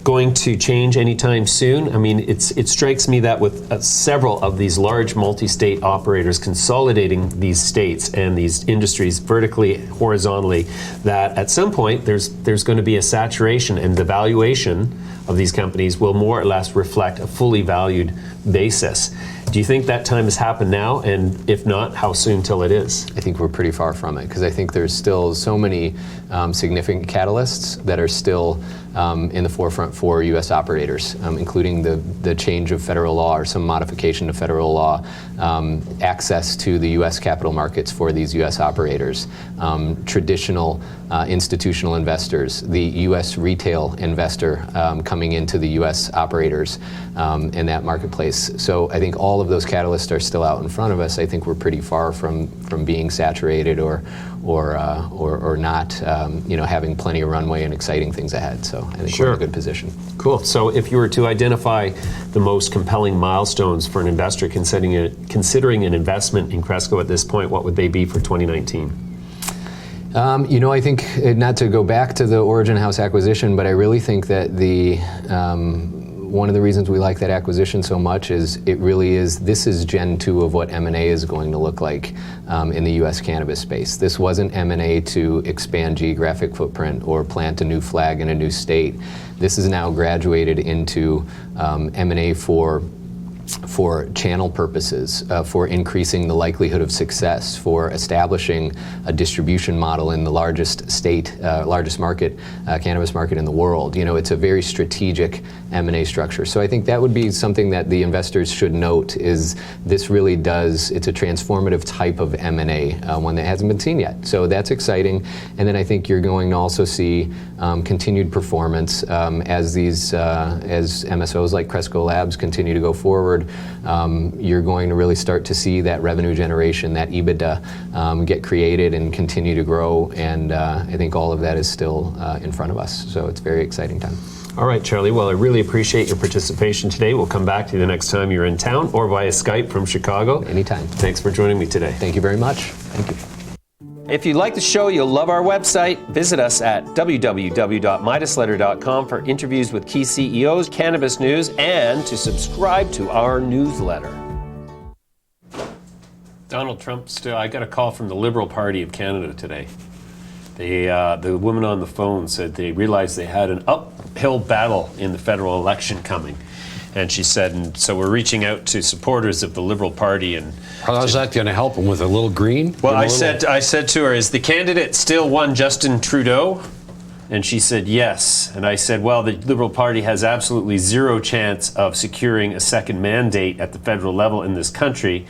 going to change anytime soon? I mean, it strikes me that with several of these large multi-state operators consolidating these states and these industries vertically, horizontally, that at some point there's going to be a saturation, and the valuation of these companies will more or less reflect a fully valued basis. Do you think that time has happened now? And if not, how soon till it is? I think we're pretty far from it, because I think there's still so many significant catalysts that are still in the forefront for U.S. operators, including the change of federal law or some modification of federal law, access to the U.S. capital markets for these U.S. operators, traditional institutional investors, the U.S. retail investor coming into the U.S. operators in that marketplace. So I think all of those catalysts are still out in front of us. I think we're pretty far from being saturated or not, having plenty of runway and exciting things ahead. So I think we're in a good position. Cool. So if you were to identify the most compelling milestones for an investor considering an investment in Cresco at this point, what would they be for 2019? I think, not to go back to the Origin House acquisition, but I really think that one of the reasons we like that acquisition so much is this is Gen 2 of what M&A is going to look like in the U.S. cannabis space. This wasn't M&A to expand geographic footprint or plant a new flag in a new state. This is now graduated into M&A for channel purposes, for increasing the likelihood of success, for establishing a distribution model in the largest market, cannabis market in the world. It's a very strategic M&A structure. So I think that would be something that the investors should note, is this really it's a transformative type of M&A, one that hasn't been seen yet. So that's exciting. And then I think you're going to also see continued performance as MSOs like Cresco Labs continue to go forward. You're going to really start to see that revenue generation, that EBITDA, get created and continue to grow. And I think all of that is still in front of us. So it's a very exciting time. All right, Charlie. Well, I really appreciate your participation today. We'll come back to you the next time you're in town or via Skype from Chicago. Anytime. Thanks for joining me today. Thank you very much. Thank you. If you like the show, you'll love our website. Visit us at www.midasletter.com for interviews with key CEOs, cannabis news, and to subscribe to our newsletter. Donald Trump I got a call from the Liberal Party of Canada today. The woman on the phone said they realized they had an uphill battle in the federal election coming. And she said, and so we're reaching out to supporters of the Liberal Party. And how's that going to help them with a little green? Well, I said to her, is the candidate still one Justin Trudeau? And she said, yes. And I said, well, the Liberal Party has absolutely zero chance of securing a second mandate at the federal level in this country.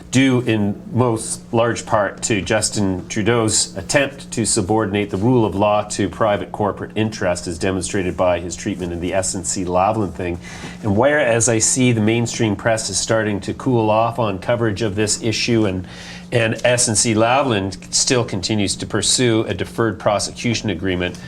due in most large part to Justin Trudeau's attempt to subordinate the rule of law to private corporate interest, as demonstrated by his treatment in the SNC-Lavalin thing. And whereas I see the mainstream press is starting to cool off on coverage of this issue, and SNC-Lavalin still continues to pursue a deferred prosecution agreement,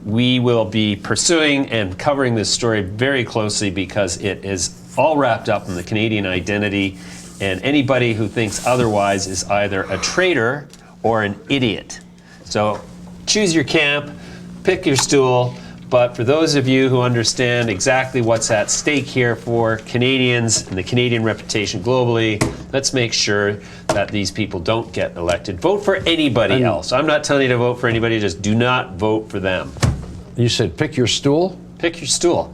we will be pursuing and covering this story very closely because it is all wrapped up in the Canadian identity, and anybody who thinks otherwise is either a traitor or an idiot. So choose your camp, pick your stool, but for those of you who understand exactly what's at stake here for Canadians and the Canadian reputation globally, let's make sure that these people don't get elected. Vote for anybody else. I'm not telling you to vote for anybody, just do not vote for them. You said pick your stool? Pick your stool.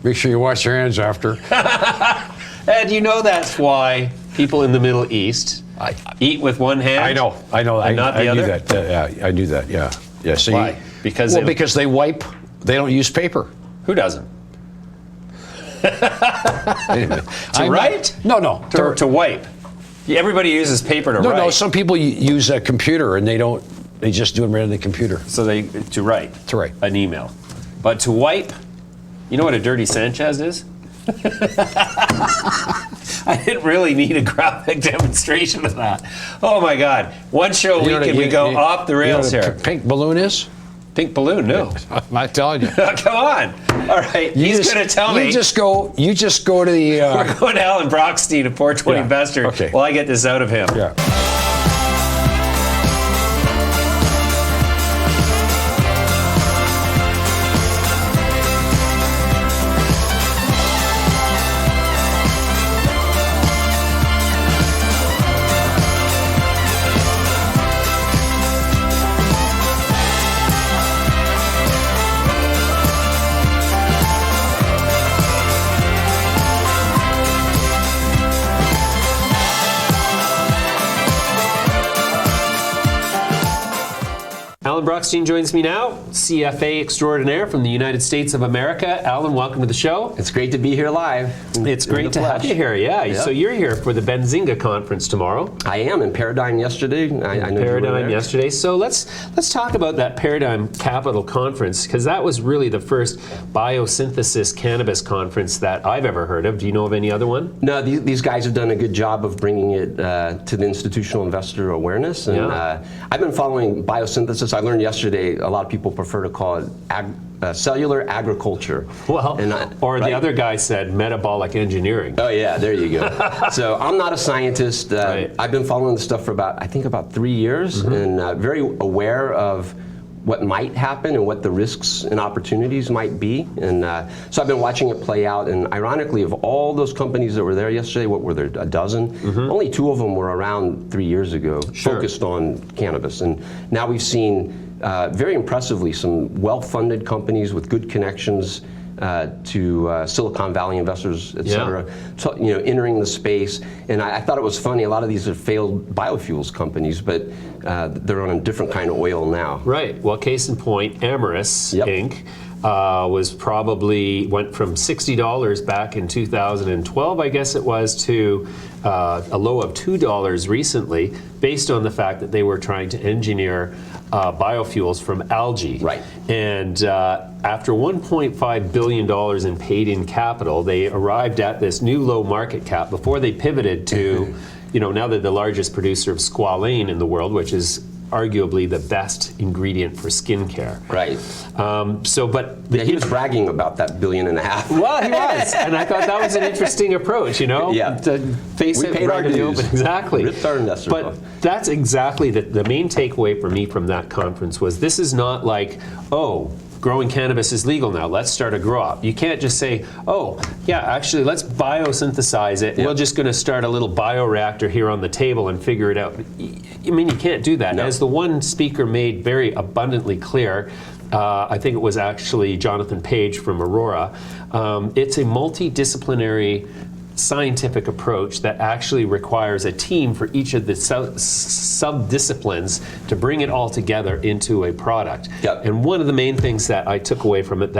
Make sure you wash your hands after. And you know that's why people in the Middle East eat with one hand. I know. And not the other? Knew that. Yeah, I knew that. Yeah. So why? Because they wipe. They don't use paper. Who doesn't? Anyway, write? No. To wipe. Everybody uses paper to write. No. Some people use a computer and they don't. They just do them right on the computer. So to write. To write an email, but to wipe. You know what a dirty Sanchez is? I didn't really need a graphic demonstration of that. Oh my God! One show a week and we go off the rails here. Pink balloon is? Pink balloon? No. I'm not telling you. Come on! All right, he's going to tell me. You just go to the. We're going to Alan Brochstein, a 420 investor. Okay. While I get this out of him. Yeah. Alan Brochstein joins me now, CFA extraordinaire from the United States of America. Alan, welcome to the show. It's great to be here live. It's great to have you here, yeah. So you're here for the Benzinga conference tomorrow. I am in Paradigm yesterday. I know Paradigm yesterday. So let's talk about that Paradigm Capital Conference, because that was really the first biosynthesis cannabis conference that I've ever heard of. Do you know of any other one? No, these guys have done a good job of bringing it to the institutional investor awareness. And I've been following biosynthesis. I learned yesterday a lot of people prefer to call it cellular agriculture. Well, the other guy said metabolic engineering. Oh yeah, there you go. So I'm not a scientist. I've been following this stuff for about 3 years, and very aware of what might happen and what the risks and opportunities might be. And so I've been watching it play out. And ironically, of all those companies that were there yesterday, what were there, a dozen? Only 2 of them were around 3 years ago, focused on cannabis. And now we've seen, very impressively, some well-funded companies with good connections to Silicon Valley investors, et cetera, entering the space. And I thought it was funny, a lot of these are failed biofuels companies, but they're on a different kind of oil now. Right. Well, case in point, Amyris Inc. Went from $60 back in 2012, I guess it was, to a low of $2 recently, based on the fact that they were trying to engineer biofuels from algae. Right. And after $1.5 billion in paid-in capital, they arrived at this new low market cap before they pivoted to, now they're the largest producer of squalane in the world, which is arguably the best ingredient for skincare. Right. He was bragging about that $1.5 billion. Well, he was, and I thought that was an interesting approach. Yeah. To face we it, paid our dues. Exactly. Ripped our investors off. But that's exactly the main takeaway for me from that conference was this is not like, growing cannabis is legal now, let's start a grow up. You can't just say, actually, let's biosynthesize it. We're just going to start a little bioreactor here on the table and figure it out. I mean, you can't do that. No. As the one speaker made very abundantly clear, I think it was actually Jonathan Page from Aurora, it's a multidisciplinary scientific approach that actually requires a team for each of the sub-disciplines to bring it all together into a product. Yep. And one of the main things that I took away from it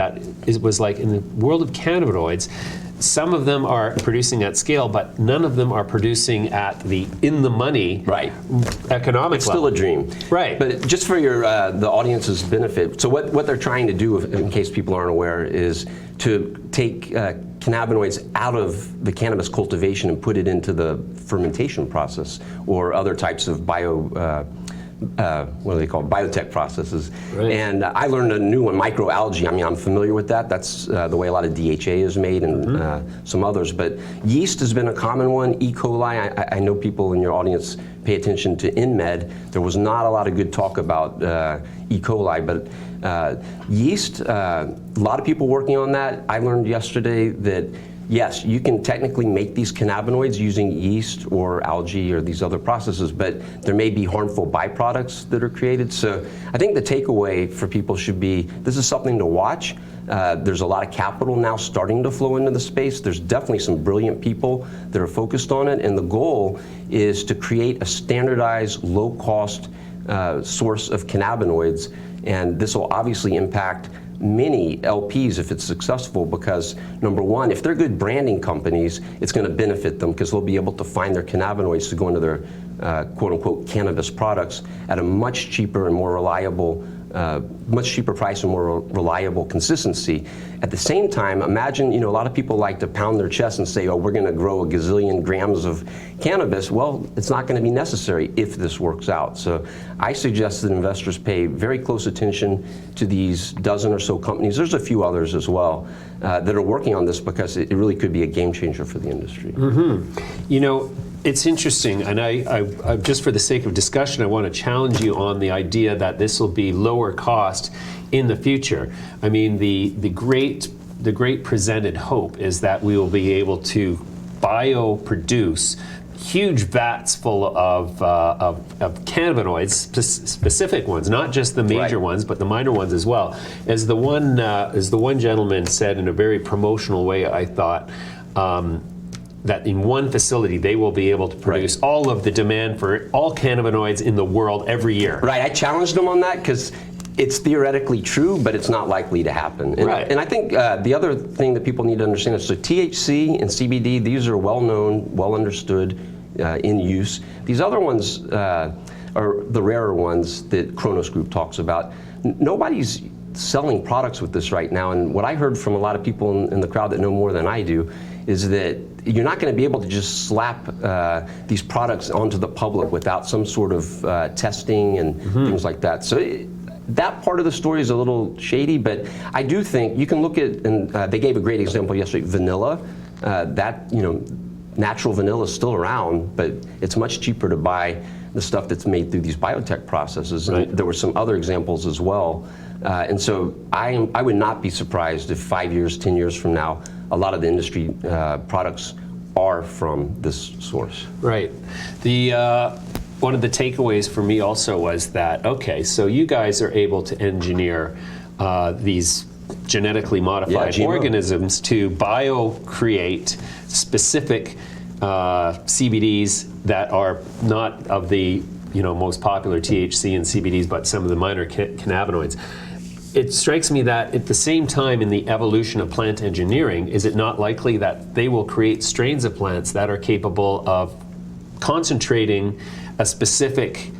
was like in the world of cannabinoids, some of them are producing at scale, but none of them are producing at the in-the-money economic It's still level. a dream. Right. But just for your the audience's benefit, so what they're trying to do, in case people aren't aware, is to take cannabinoids out of the cannabis cultivation and put it into the fermentation process or other types of what do they call it? Biotech processes. Right. And I learned a new one, microalgae. I mean, I'm familiar with that. That's the way a lot of DHA is made and some others. But yeast has been a common one. E. coli, I know people in your audience pay attention to InMed. There was not a lot of good talk about E. coli, but yeast, a lot of people working on that. I learned yesterday that yes, you can technically make these cannabinoids using yeast or algae or these other processes, but there may be harmful byproducts that are created. So I think the takeaway for people should be, this is something to watch. There's a lot of capital now starting to flow into the space. There's definitely some brilliant people that are focused on it, and the goal is to create a standardized, low-cost source of cannabinoids, and this will obviously impact many LPs if it's successful, because number one, if they're good branding companies, it's going to benefit them because they'll be able to find their cannabinoids to go into their quote unquote cannabis products at a much cheaper and more reliable, much cheaper price and more reliable consistency. At the same time, imagine, a lot of people like to pound their chest and say, oh, we're going to grow a gazillion grams of cannabis. Well, it's not going to be necessary if this works out. So I suggest that investors pay very close attention to these dozen or so companies. There's a few others as well that are working on this, because it really could be a game changer for the industry. It's interesting, and I just for the sake of discussion, I want to challenge you on the idea that this will be lower cost in the future. I mean, the great presented hope is that we will be able to bioproduce huge vats full of cannabinoids, specific ones, not just the major ones, but the minor ones as well. As the one gentleman said in a very promotional way, I thought. That in one facility they will be able to produce all of the demand for all cannabinoids in the world every year. Right, I challenged them on that because it's theoretically true, but it's not likely to happen. And I think the other thing that people need to understand is, so THC and CBD, these are well known, well understood, in use. These other ones are the rarer ones that Kronos Group talks about. Nobody's selling products with this right now, and what I heard from a lot of people in the crowd that know more than I do is that you're not going to be able to just slap these products onto the public without some sort of testing and things like that. So that part of the story is a little shady, but I do think you can look at, and they gave a great example yesterday, vanilla. Natural vanilla is still around, but it's much cheaper to buy the stuff that's made through these biotech processes. And there were some other examples as well. And so I would not be surprised if 5 years, 10 years from now, a lot of the industry products are from this source. Right. One of the takeaways for me also was that, okay, so you guys are able to engineer these genetically modified organisms to bio-create specific CBDs that are not of the most popular THC and CBDs, but some of the minor cannabinoids. It strikes me that at the same time in the evolution of plant engineering, is it not likely that they will create strains of plants that are capable of concentrating a specific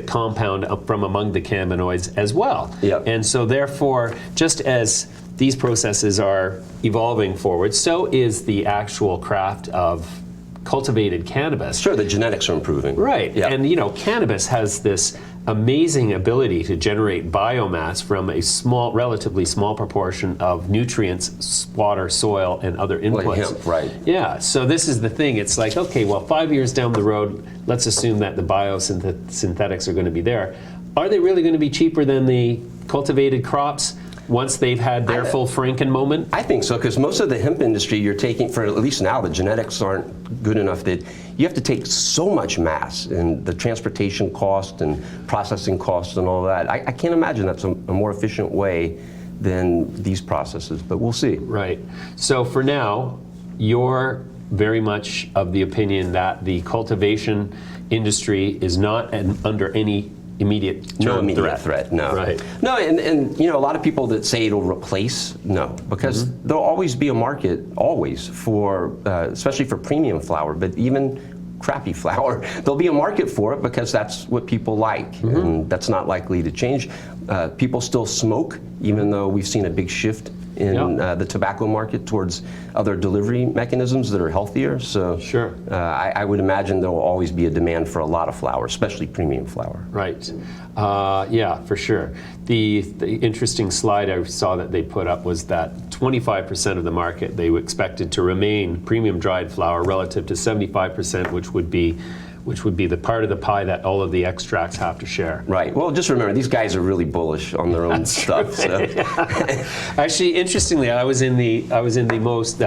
compound from among the cannabinoids as well? Yep. And so therefore, just as these processes are evolving forward, so is the actual craft of cultivated cannabis. Sure, the genetics are improving. Right, Yep. and cannabis has this amazing ability to generate biomass from a relatively small proportion of nutrients, water, soil, and other inputs. Like hemp, right. Yeah, so this is the thing. It's like, okay, well, 5 years down the road, let's assume that the biosynthetics are going to be there. Are they really going to be cheaper than the cultivated crops once they've had their full Franken moment? I think so, because most of the hemp industry you're taking, for at least now, the genetics aren't good enough that you have to take so much mass, and the transportation cost and processing costs and all that. I can't imagine that's a more efficient way than these processes, but we'll see. Right. So for now, you're very much of the opinion that the cultivation industry is not under any immediate No term immediate threat, no. Right. No, and a lot of people that say it'll replace, no, because there'll always be a market, always, for, especially for premium flower, but even crappy flower, there'll be a market for it because that's what people like, and that's not likely to change. People still smoke, even though we've seen a big shift in the tobacco market towards other delivery mechanisms that are healthier. So Sure. I would imagine there will always be a demand for a lot of flower, especially premium flower. Right. Yeah, for sure. The interesting slide I saw that they put up was that 25% of the market they expected to remain premium dried flower relative to 75%, which would be the part of the pie that all of the extracts have to share. Right. Well, just remember, these guys are really bullish on their own stuff. So. Actually, interestingly, I was in the most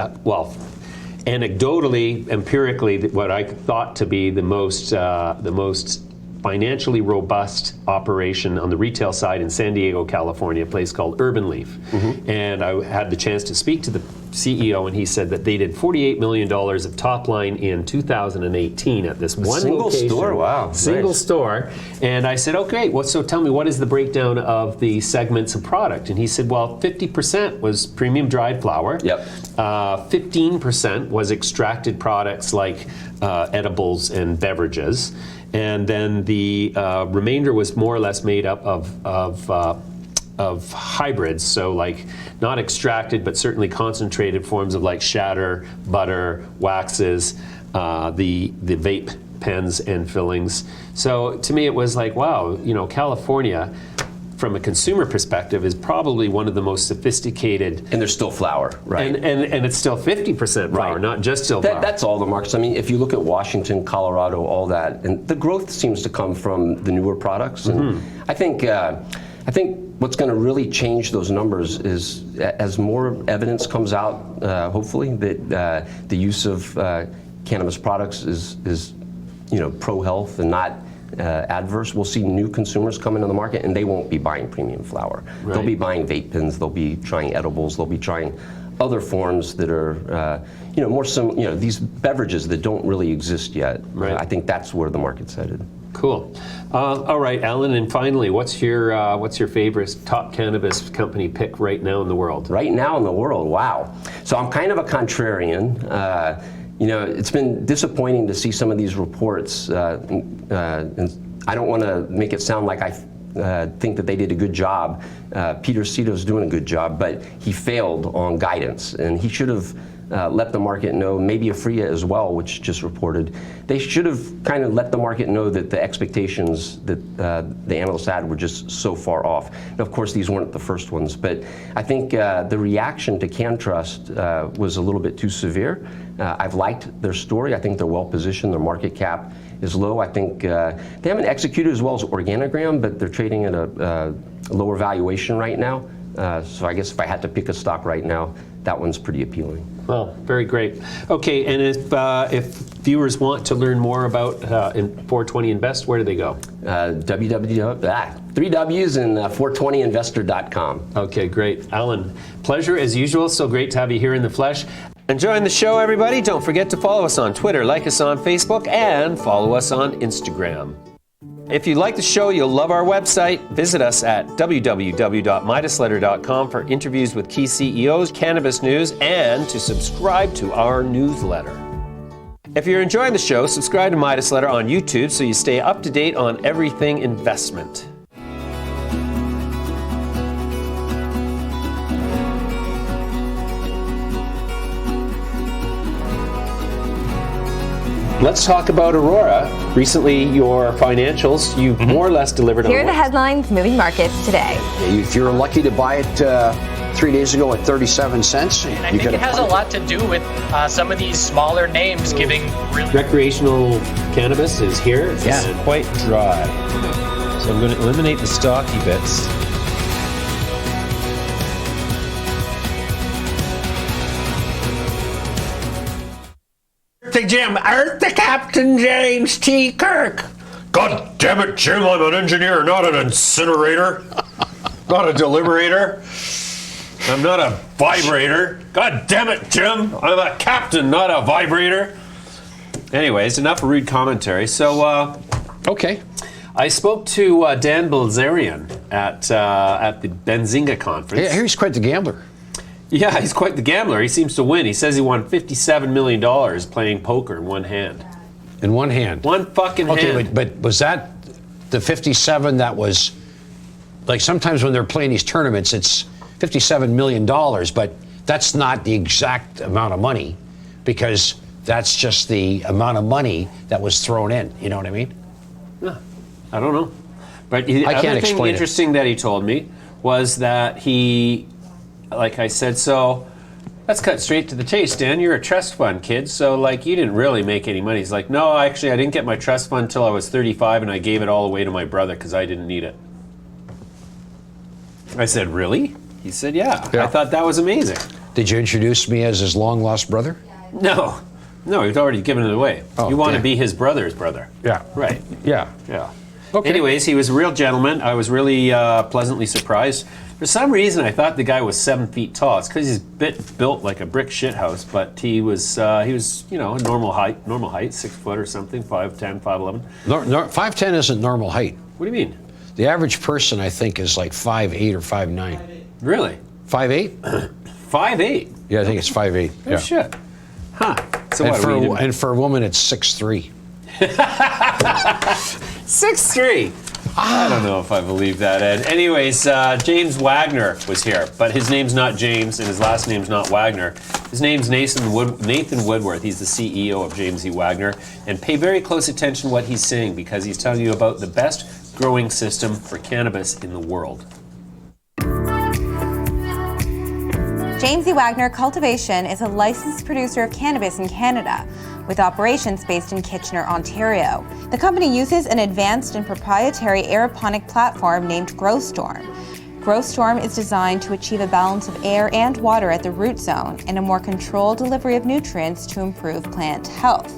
anecdotally, empirically, what I thought to be the most financially robust operation on the retail side in San Diego, California, a place called Urban Leaf. And I had the chance to speak to the CEO, and he said that they did $48 million of top line in 2018 at this one single location. store, wow. Single Nice. store. And I said, okay, so tell me, what is the breakdown of the segments of product? And he said, well, 50% was premium dried flower. Yep. 15% was extracted products like edibles and beverages. And then the remainder was more or less made up of hybrids, so like not extracted, but certainly concentrated forms of like shatter, butter, waxes, the vape pens and fillings. So to me, it was like, wow, California, from a consumer perspective, is probably one of the most sophisticated. And there's still flour, right? And it's still 50% flour, Right. not just still flour. That's all the markets. I mean, if you look at Washington, Colorado, all that, and the growth seems to come from the newer products. And I think what's going to really change those numbers is as more evidence comes out, hopefully, that the use of cannabis products is pro-health and not adverse. We'll see new consumers come into the market, and they won't be buying premium flower. Right. They'll be buying vape pens. They'll be trying edibles. They'll be trying other forms that are, more these beverages that don't really exist yet. Right. I think that's where the market's headed. Cool. All right, Alan, and finally, what's your favorite top cannabis company pick right now in the world? Right now in the world, wow. So I'm kind of a contrarian. It's been disappointing to see some of these reports, and I don't want to make it sound like I think that they did a good job. Peter Cito's doing a good job, but he failed on guidance, and he should have let the market know, maybe Afria as well, which just reported. They should have kind of let the market know that the expectations that the analysts had were just so far off. And of course, these weren't the first ones, but I think the reaction to CanTrust was a little bit too severe. I've liked their story. I think they're well positioned. Their market cap is low. I think they haven't executed as well as Organigram, but they're trading at a lower valuation right now. So I guess if I had to pick a stock right now, that one's pretty appealing. Well, very great. Okay, and if viewers want to learn more about 420 Invest, where do they go? 3 W's and 420investor.com. Okay, great. Alan, pleasure as usual. So great to have you here in the flesh. Enjoying the show, everybody? Don't forget to follow us on Twitter, like us on Facebook, and follow us on Instagram. If you like the show, you'll love our website. Visit us at www.midasletter.com for interviews with key CEOs, cannabis news, and to subscribe to our newsletter. If you're enjoying the show, subscribe to Midas Letter on YouTube so you stay up to date on everything investment. Let's talk about Aurora. Recently, your financials, you've more or less delivered on. Here are the headlines moving markets today. If you're lucky to buy it 3 days ago at 37 cents, And I think it has a lot to do with some of these smaller names giving really. Recreational cannabis is here. It's quite dry. So I'm going to eliminate the stocky bits. Jim, Earth Captain James T. Kirk. God damn it, Jim, I'm an engineer, not an incinerator. Not a deliberator. I'm not a vibrator. God damn it, Jim, I'm a captain, not a vibrator. Anyways, enough rude commentary. So, Okay. I spoke to Dan Bilzerian at the Benzinga conference. Yeah, he's quite the gambler. Yeah, he's quite the gambler. He seems to win. He says he won $57 million playing poker in one hand. In one hand. One fucking hand. Okay, but was that the 57 that was, like sometimes when they're playing these tournaments, it's $57 million, but that's not the exact amount of money because that's just the amount of money that was thrown in. You know what I mean? Yeah, I don't know. But the I can't other thing explain interesting that he told me was that he, like I said, so let's cut straight to the chase, Dan. You're a trust fund kid, so like you didn't really make any money. He's like, no, actually, I didn't get my trust fund until I was 35, and I gave it all away to my brother because I didn't need it. I said, really? He said, yeah. I thought that was amazing. Did you introduce me as his long lost brother? No, he's already given it away. Oh, you want to damn. be his brother's brother. Yeah. Right. Yeah. Yeah. Okay. Anyways, he was a real gentleman. I was really pleasantly surprised. For some reason, I thought the guy was 7 feet tall. It's because he's built like a brick shithouse, but he was a normal height, 6 foot or something, 5'10", 5'11". 5'10" isn't normal height. What do you mean? The average person, I think, is like 5'8" or 5'9". Really? 5'8"? 5'8". Yeah, I think it's 5'8". Oh Yeah. shit. Huh. So And for a woman, it's 6'3". 6'3". I don't know if I believe that, Ed. Anyways, James Wagner was here, but his name's not James and his last name's not Wagner. His name's Nathan Woodworth. He's the CEO of James E. Wagner. And pay very close attention to what he's saying because he's telling you about the best growing system for cannabis in the world. James E. Wagner Cultivation is a licensed producer of cannabis in Canada, with operations based in Kitchener, Ontario. The company uses an advanced and proprietary aeroponic platform named GrowStorm. GrowStorm is designed to achieve a balance of air and water at the root zone and a more controlled delivery of nutrients to improve plant health.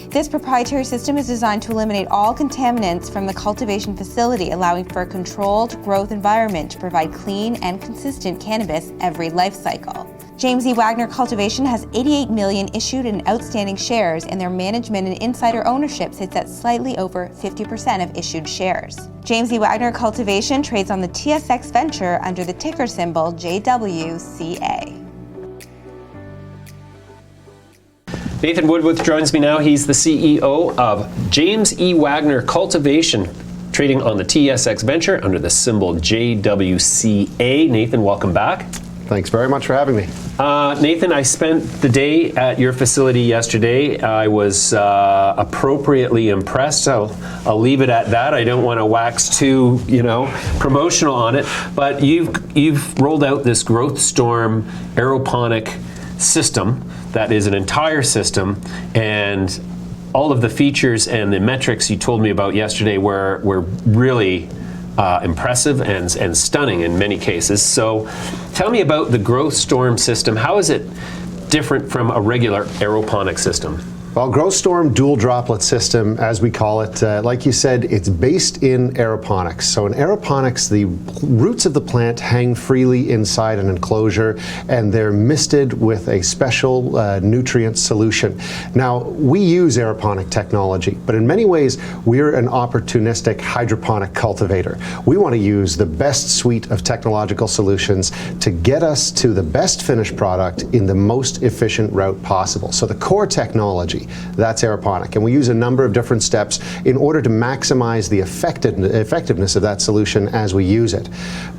This proprietary system is designed to eliminate all contaminants from the cultivation facility, allowing for a controlled growth environment to provide clean and consistent cannabis every life cycle. James E. Wagner Cultivation has 88 million issued and outstanding shares, and their management and insider ownership sits at slightly over 50% of issued shares. James E. Wagner Cultivation trades on the TSX Venture under the ticker symbol JWCA. Nathan Woodworth joins me now. He's the CEO of James E. Wagner Cultivation, trading on the TSX Venture under the symbol JWCA. Nathan, welcome back. Thanks very much for having me. Nathan, I spent the day at your facility yesterday. I was appropriately impressed. I'll leave it at that. I don't want to wax too, promotional on it. But you've rolled out this GrowStorm aeroponic system that is an entire system, and all of the features and the metrics you told me about yesterday were really impressive and stunning in many cases. So tell me about the GrowStorm system. How is it different from a regular aeroponic system? Well, GrowStorm dual droplet system, as we call it, like you said, it's based in aeroponics. So in aeroponics, the roots of the plant hang freely inside an enclosure, and they're misted with a special nutrient solution. Now, we use aeroponic technology, but in many ways, we're an opportunistic hydroponic cultivator. We want to use the best suite of technological solutions to get us to the best finished product in the most efficient route possible. So the core technology, that's aeroponic, and we use a number of different steps in order to maximize the effectiveness of that solution as we use it.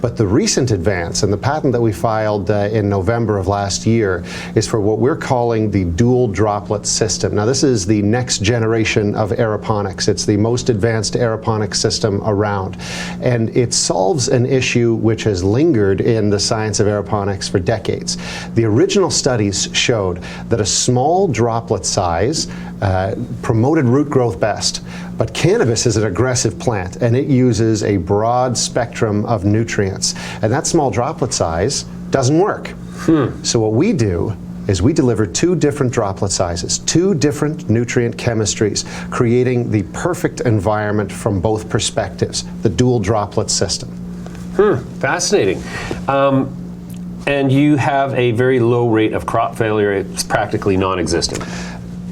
But the recent advance, and the patent that we filed in November of last year, is for what we're calling the dual droplet system. Now, this is the next generation of aeroponics. It's the most advanced aeroponic system around, and it solves an issue which has lingered in the science of aeroponics for decades. The original studies showed that a small droplet size promoted root growth best. But cannabis is an aggressive plant, and it uses a broad spectrum of nutrients. And that small droplet size doesn't work. So what we do is we deliver two different droplet sizes, two different nutrient chemistries, creating the perfect environment from both perspectives, the dual droplet system. Fascinating. And you have a very low rate of crop failure. It's practically non-existent.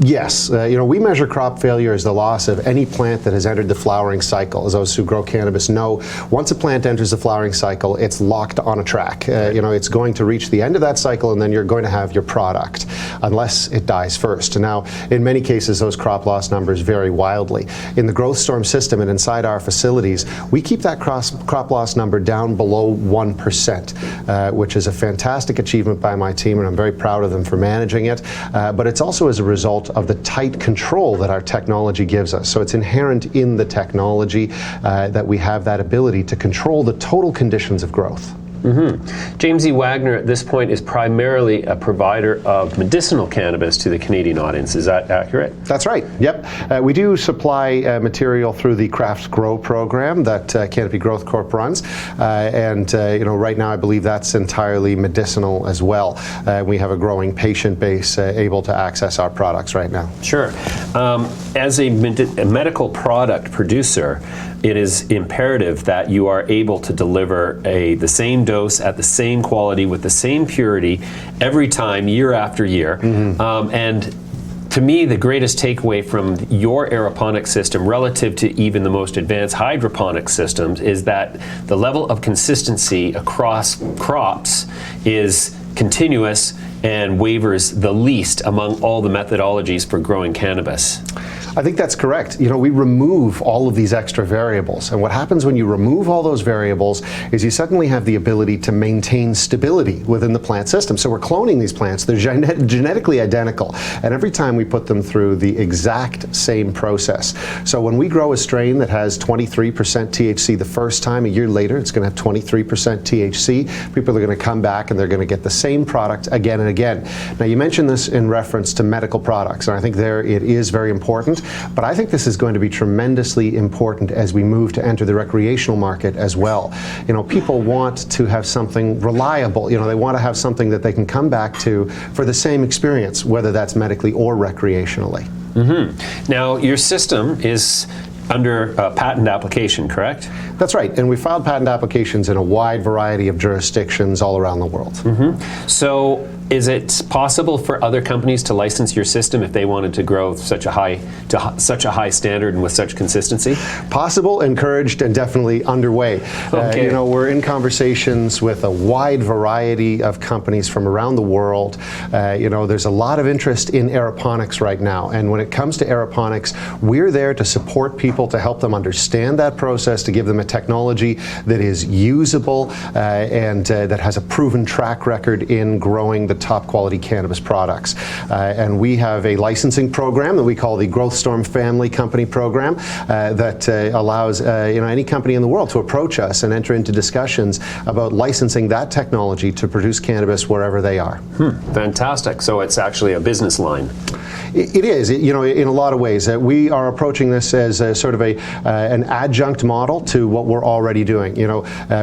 Yes, we measure crop failure as the loss of any plant that has entered the flowering cycle. As those who grow cannabis know, once a plant enters the flowering cycle, it's locked on a track. It's going to reach the end of that cycle, and then you're going to have your product, unless it dies first. Now, in many cases, those crop loss numbers vary wildly. In the Growth Storm system and inside our facilities, we keep that crop loss number down below 1%, which is a fantastic achievement by my team, and I'm very proud of them for managing it. But it's also as a result of the tight control that our technology gives us. So it's inherent in the technology that we have that ability to control the total conditions of growth. James E. Wagner at this point is primarily a provider of medicinal cannabis to the Canadian audience. Is that accurate? That's right. Yep. We do supply material through the Craft Grow program that Canopy Growth Corp runs, and right now I believe that's entirely medicinal as well. We have a growing patient base able to access our products right now. Sure. As a medical product producer, it is imperative that you are able to deliver the same dose at the same quality with the same purity every time, year after year. And to me, the greatest takeaway from your aeroponic system relative to even the most advanced hydroponic systems is that the level of consistency across crops is continuous and wavers the least among all the methodologies for growing cannabis. I think that's correct. We remove all of these extra variables. And what happens when you remove all those variables is you suddenly have the ability to maintain stability within the plant system. So we're cloning these plants. They're genetically identical. And every time we put them through the exact same process. So when we grow a strain that has 23% THC the first time, a year later, it's going to have 23% THC. People are going to come back and they're going to get the same product again and again. Now, you mentioned this in reference to medical products. And I think there it is very important. But I think this is going to be tremendously important as we move to enter the recreational market as well. People want to have something reliable. They want to have something that they can come back to for the same experience, whether that's medically or recreationally. Now, your system is under patent application, correct? That's right, and we filed patent applications in a wide variety of jurisdictions all around the world. So is it possible for other companies to license your system if they wanted to grow such a high standard and with such consistency? Possible, encouraged, and definitely underway. Okay. We're in conversations with a wide variety of companies from around the world. There's a lot of interest in aeroponics right now, and when it comes to aeroponics, we're there to support people, to help them understand that process, to give them a technology that is usable and that has a proven track record in growing the top quality cannabis products. And we have a licensing program that we call the Growth Storm Family Company Program that allows any company in the world to approach us and enter into discussions about licensing that technology to produce cannabis wherever they are. Fantastic. So it's actually a business line. It is, in a lot of ways. We are approaching this as a sort of an adjunct model to what we're already doing.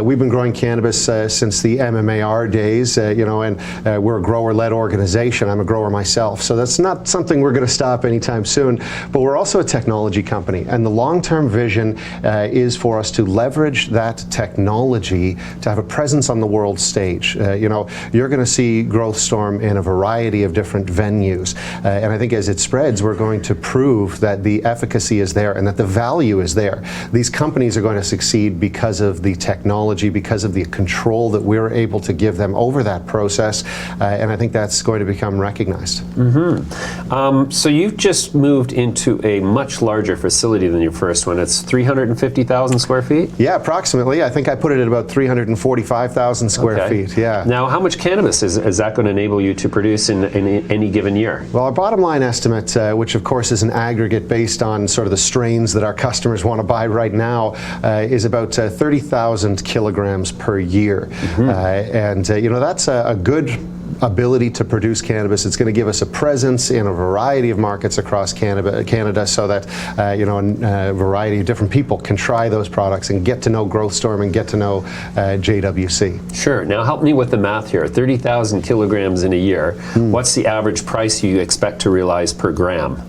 We've been growing cannabis since the MMAR days, and we're a grower-led organization. I'm a grower myself, so that's not something we're going to stop anytime soon. But we're also a technology company, and the long-term vision is for us to leverage that technology to have a presence on the world stage. You're going to see Growth Storm in a variety of different venues, and I think as it spreads, we're going to prove that the efficacy is there and that the value is there. These companies are going to succeed because of the technology, because of the control that we're able to give them over that process, and I think that's going to become recognized. So you've just moved into a much larger facility than your first one. It's 350,000 square feet? Yeah, approximately. I think I put it at about 345,000 square feet. Yeah. Now, how much cannabis is that going to enable you to produce in any given year? Well, our bottom line estimate, which of course is an aggregate based on sort of the strains that our customers want to buy right now, is about 30,000 kilograms per year. And that's a good ability to produce cannabis. It's going to give us a presence in a variety of markets across Canada so that a variety of different people can try those products and get to know Growth Storm and get to know JWC. Sure. Now help me with the math here. 30,000 kilograms in a year. What's the average price you expect to realize per gram?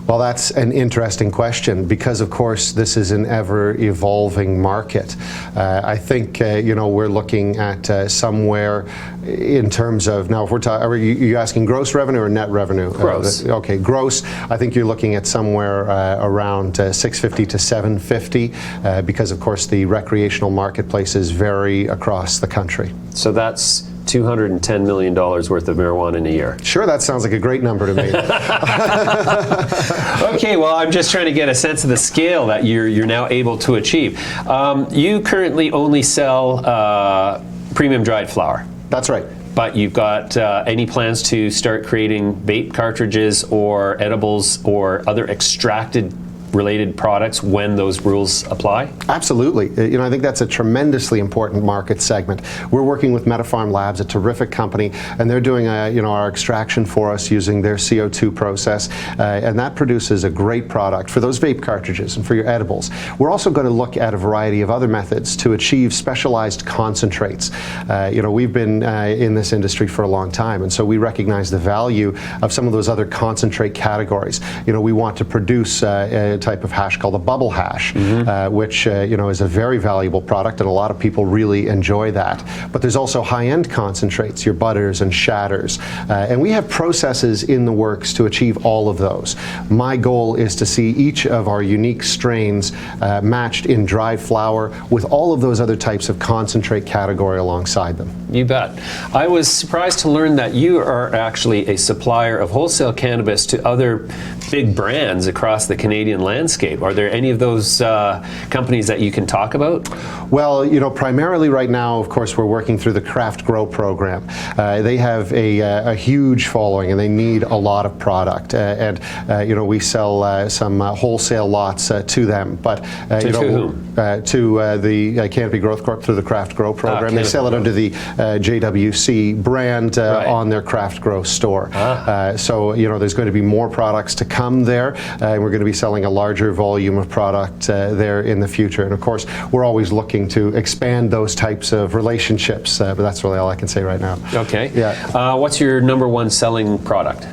Well, that's an interesting question because, of course, this is an ever-evolving market. I think we're looking at somewhere in terms of, now if we're talking, are you asking gross revenue or net revenue? Gross. Okay, gross. I think you're looking at somewhere around 650 to 750 because, of course, the recreational marketplaces vary across the country. So that's $210 million worth of marijuana in a year. Sure, that sounds like a great number to me. Okay, well, I'm just trying to get a sense of the scale that you're now able to achieve. You currently only sell premium dried flower. That's right. But you've got any plans to start creating vape cartridges or edibles or other extracted related products when those rules apply? Absolutely. I think that's a tremendously important market segment. We're working with MetaPharm Labs, a terrific company, and they're doing our extraction for us using their CO2 process, and that produces a great product for those vape cartridges and for your edibles. We're also going to look at a variety of other methods to achieve specialized concentrates. We've been in this industry for a long time, and so we recognize the value of some of those other concentrate categories. We want to produce a type of hash called a bubble hash, which is a very valuable product, and a lot of people really enjoy that. But there's also high-end concentrates, your butters and shatters, and we have processes in the works to achieve all of those. My goal is to see each of our unique strains matched in dried flower with all of those other types of concentrate category alongside them. You bet. I was surprised to learn that you are actually a supplier of wholesale cannabis to other big brands across the Canadian landscape. Are there any of those companies that you can talk about? Well, primarily right now, of course, we're working through the Craft Grow program. They have a huge following, and they need a lot of product. We sell some wholesale lots to them. But to whom? To the Canopy Growth Corp through the Craft Grow program. They sell it under the JWC brand on their Craft Grow store. So there's going to be more products to come there, and we're going to be selling a larger volume of product there in the future. And of course, we're always looking to expand those types of relationships, but that's really all I can say right now. Okay. Yeah. What's your number one selling product?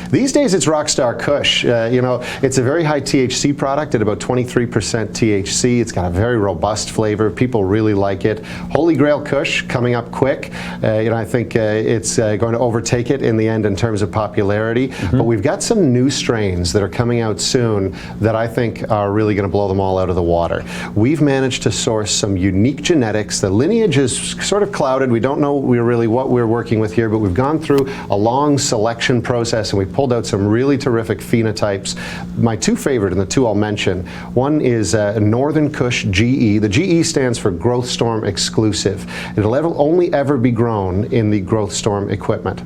These days it's Rockstar Kush. It's a very high THC product at about 23% THC. It's got a very robust flavor. People really like it. Holy Grail Kush coming up quick. I think it's going to overtake it in the end in terms of popularity. But we've got some new strains that are coming out soon that I think are really going to blow them all out of the water. We've managed to source some unique genetics. The lineage is sort of clouded. We don't know really what we're working with here, but we've gone through a long selection process, and we pulled out some really terrific phenotypes. My two favorite, and the two I'll mention, one is Northern Kush GE. The GE stands for Growth Storm Exclusive. It'll only ever be grown in the Growth Storm equipment.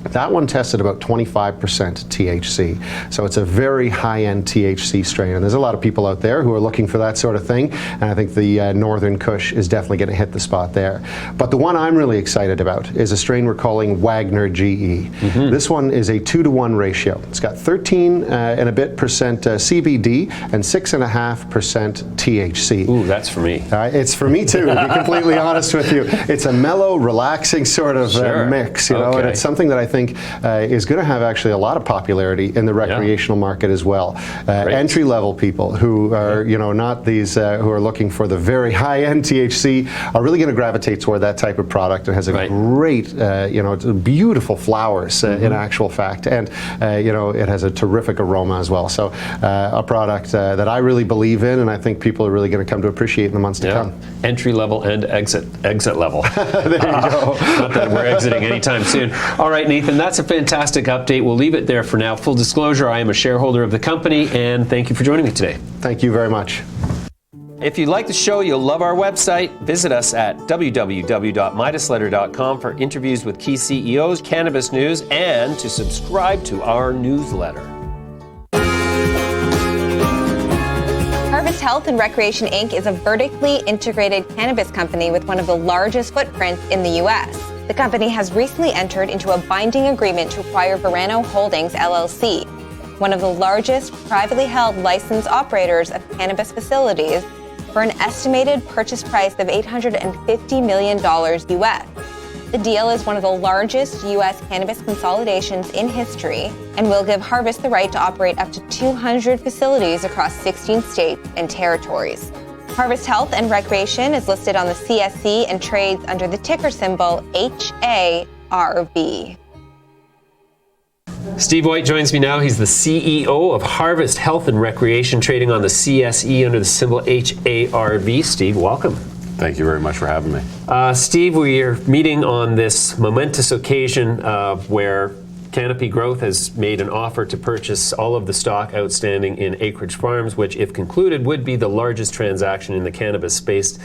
That one tested about 25% THC. So it's a very high-end THC strain. And there's a lot of people out there who are looking for that sort of thing. And I think the Northern Kush is definitely going to hit the spot there. But the one I'm really excited about is a strain we're calling Wagner GE. This one is a 2-to-1 ratio. It's got 13 and a bit percent CBD and 6.5% THC. Ooh, that's for me. It's for me too, to be completely honest with you. It's a mellow, relaxing sort of mix, and it's something that I think is going to have actually a lot of popularity in the recreational market as well. Entry-level people who are, not these who are looking for the very high-end THC are really going to gravitate toward that type of product. It has a great, beautiful flowers in actual fact, and it has a terrific aroma as well. So a product that I really believe in, and I think people are really going to come to appreciate in the months to come. Entry level and exit level. There you go. Not that we're exiting anytime soon. All right, Nathan, that's a fantastic update. We'll leave it there for now. Full disclosure, I am a shareholder of the company, and thank you for joining me today. Thank you very much. If you like the show, you'll love our website. Visit us at www.midasletter.com for interviews with key CEOs, cannabis news, and to subscribe to our newsletter. Harvest Health and Recreation Inc. is a vertically integrated cannabis company with one of the largest footprints in the U.S. The company has recently entered into a binding agreement to acquire Khiron Holdings LLC, one of the largest privately held licensed operators of cannabis facilities, for an estimated purchase price of $850 million U.S. The deal is one of the largest U.S. cannabis consolidations in history and will give Harvest the right to operate up to 200 facilities across 16 states and territories. Harvest Health and Recreation is listed on the CSE and trades under the ticker symbol HARV. Steve White joins me now. He's the CEO of Harvest Health and Recreation, trading on the CSE under the symbol HARV. Steve, welcome. Thank you very much for having me. Steve, we are meeting on this momentous occasion where Canopy Growth has made an offer to purchase all of the stock outstanding in Acreage Farms, which, if concluded, would be the largest transaction in the cannabis space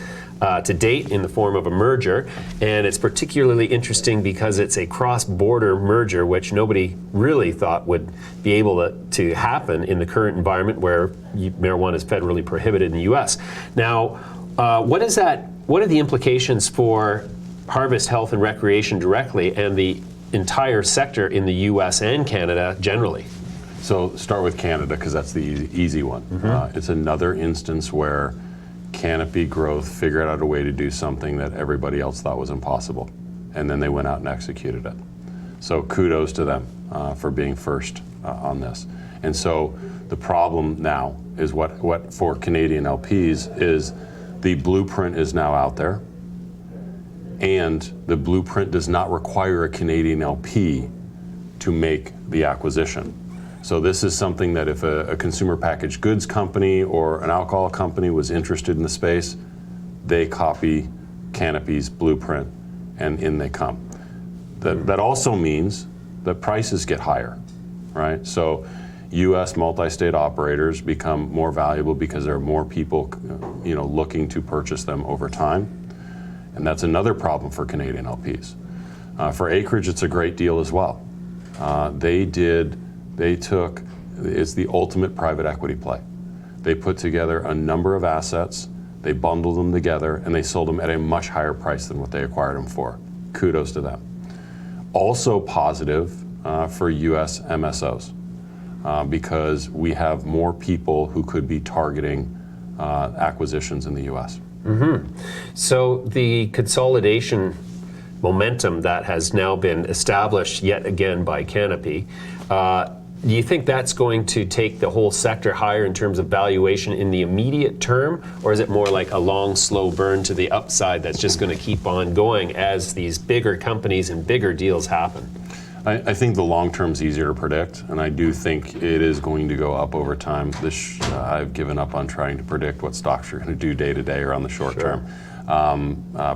to date in the form of a merger. And it's particularly interesting because it's a cross-border merger, which nobody really thought would be able to happen in the current environment where marijuana is federally prohibited in the U.S. Now, what are the implications for Harvest Health and Recreation directly and the entire sector in the U.S. and Canada generally? So start with Canada, because that's the easy one. It's another instance where Canopy Growth figured out a way to do something that everybody else thought was impossible, and then they went out and executed it. So kudos to them for being first on this. And so the problem now is what for Canadian LPs is the blueprint is now out there, and the blueprint does not require a Canadian LP to make the acquisition. So this is something that if a consumer packaged goods company or an alcohol company was interested in the space, they copy Canopy's blueprint and in they come. That also means that prices get higher, right? So U.S. multi-state operators become more valuable because there are more people, looking to purchase them over time, and that's another problem for Canadian LPs. For Acreage, it's a great deal as well. It's the ultimate private equity play. They put together a number of assets, they bundled them together, and they sold them at a much higher price than what they acquired them for. Kudos to them. Also positive for US MSOs. Because we have more people who could be targeting acquisitions in the U.S. So the consolidation momentum that has now been established yet again by Canopy, do you think that's going to take the whole sector higher in terms of valuation in the immediate term, or is it more like a long, slow burn to the upside that's just going to keep on going as these bigger companies and bigger deals happen? I think the long term's easier to predict, and I do think it is going to go up over time. I've given up on trying to predict what stocks are going to do day to day or on the short term.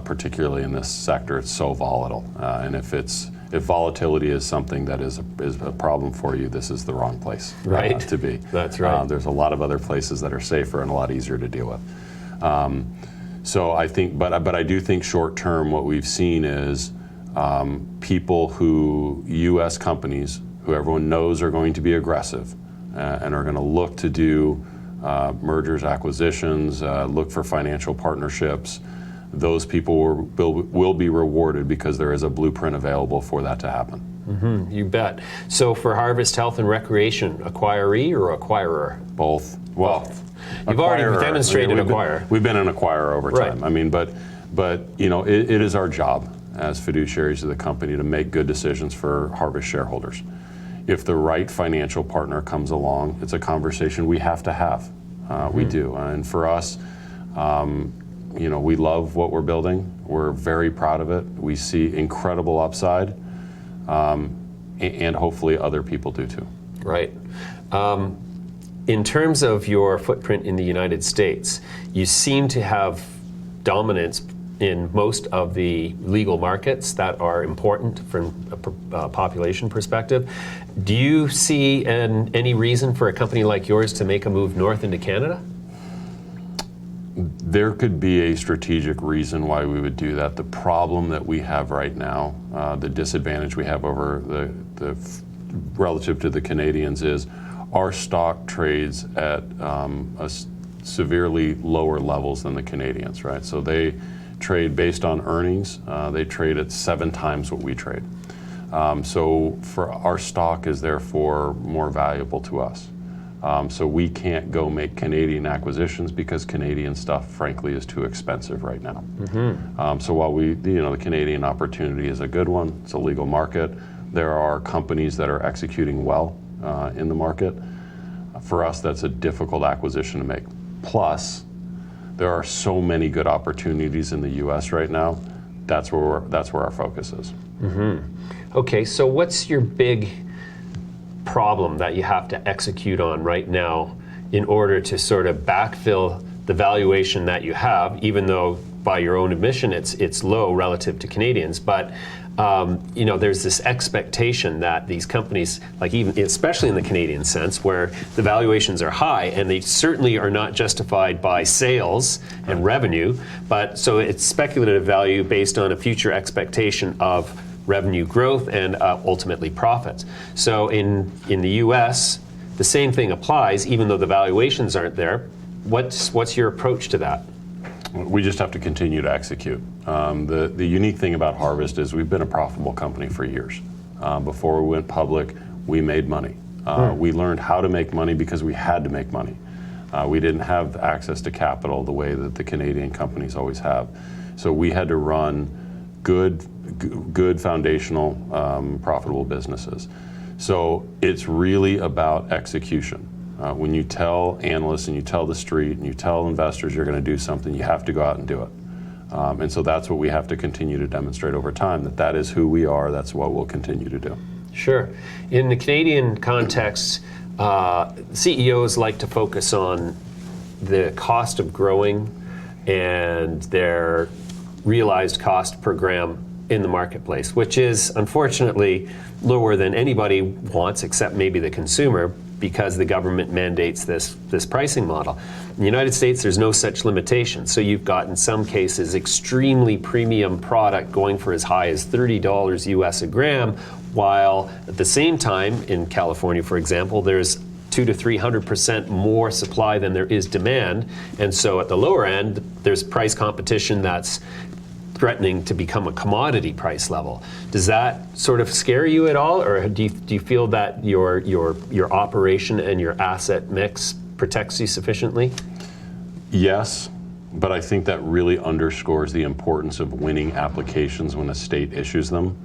Particularly in this sector, it's so volatile, and if volatility is something that is a problem for you, this is the wrong place to be. That's right. There's a lot of other places that are safer and a lot easier to deal with. So I think, but I do think short term, what we've seen is people U.S. companies who everyone knows are going to be aggressive and are going to look to do mergers, acquisitions, look for financial partnerships. Those people will be rewarded because there is a blueprint available for that to happen. You bet. So for Harvest Health and Recreation, acquiree or acquirer? Both. Both. You've already demonstrated acquirer. We've been an acquirer over time. I mean, but it is our job as fiduciaries of the company to make good decisions for Harvest shareholders. If the right financial partner comes along, it's a conversation we have to have. We do. And for us, we love what we're building. We're very proud of it. We see incredible upside, and hopefully other people do too. Right. In terms of your footprint in the United States, you seem to have dominance in most of the legal markets that are important from a population perspective. Do you see any reason for a company like yours to make a move north into Canada? There could be a strategic reason why we would do that. The problem that we have right now, the disadvantage we have over the relative to the Canadians is our stock trades at severely lower levels than the Canadians, right? So they trade based on earnings. They trade at 7 times what we trade. So for our stock is therefore more valuable to us. So we can't go make Canadian acquisitions because Canadian stuff, frankly, is too expensive right now. So while the Canadian opportunity is a good one, it's a legal market, there are companies that are executing well in the market. For us, that's a difficult acquisition to make. Plus, there are so many good opportunities in the U.S. right now. That's where our focus is. Okay, so what's your big problem that you have to execute on right now in order to sort of backfill the valuation that you have, even though by your own admission it's low relative to Canadians, but there's this expectation that these companies, like even especially in the Canadian sense, where the valuations are high and they certainly are not justified by sales and revenue, but so it's speculative value based on a future expectation of revenue growth and ultimately profits. So in the U.S., the same thing applies, even though the valuations aren't there. What's your approach to that? We just have to continue to execute. The unique thing about Harvest is we've been a profitable company for years. Before we went public, we made money. We learned how to make money because we had to make money. We didn't have access to capital the way that the Canadian companies always have. So we had to run good foundational, profitable businesses. So it's really about execution. When you tell analysts and you tell the street and you tell investors you're going to do something, you have to go out and do it. And so that's what we have to continue to demonstrate over time, that is who we are, that's what we'll continue to do. Sure. In the Canadian context, CEOs like to focus on the cost of growing and their realized cost per gram in the marketplace, which is unfortunately lower than anybody wants, except maybe the consumer, because the government mandates this pricing model. In the United States, there's no such limitation. So you've got, in some cases, extremely premium product going for as high as $30 US a gram, while at the same time, in California, for example, there's 200 to 300% more supply than there is demand. And so at the lower end, there's price competition that's threatening to become a commodity price level. Does that sort of scare you at all, or do you feel that your operation and your asset mix protects you sufficiently? Yes, but I think that really underscores the importance of winning applications when a state issues them.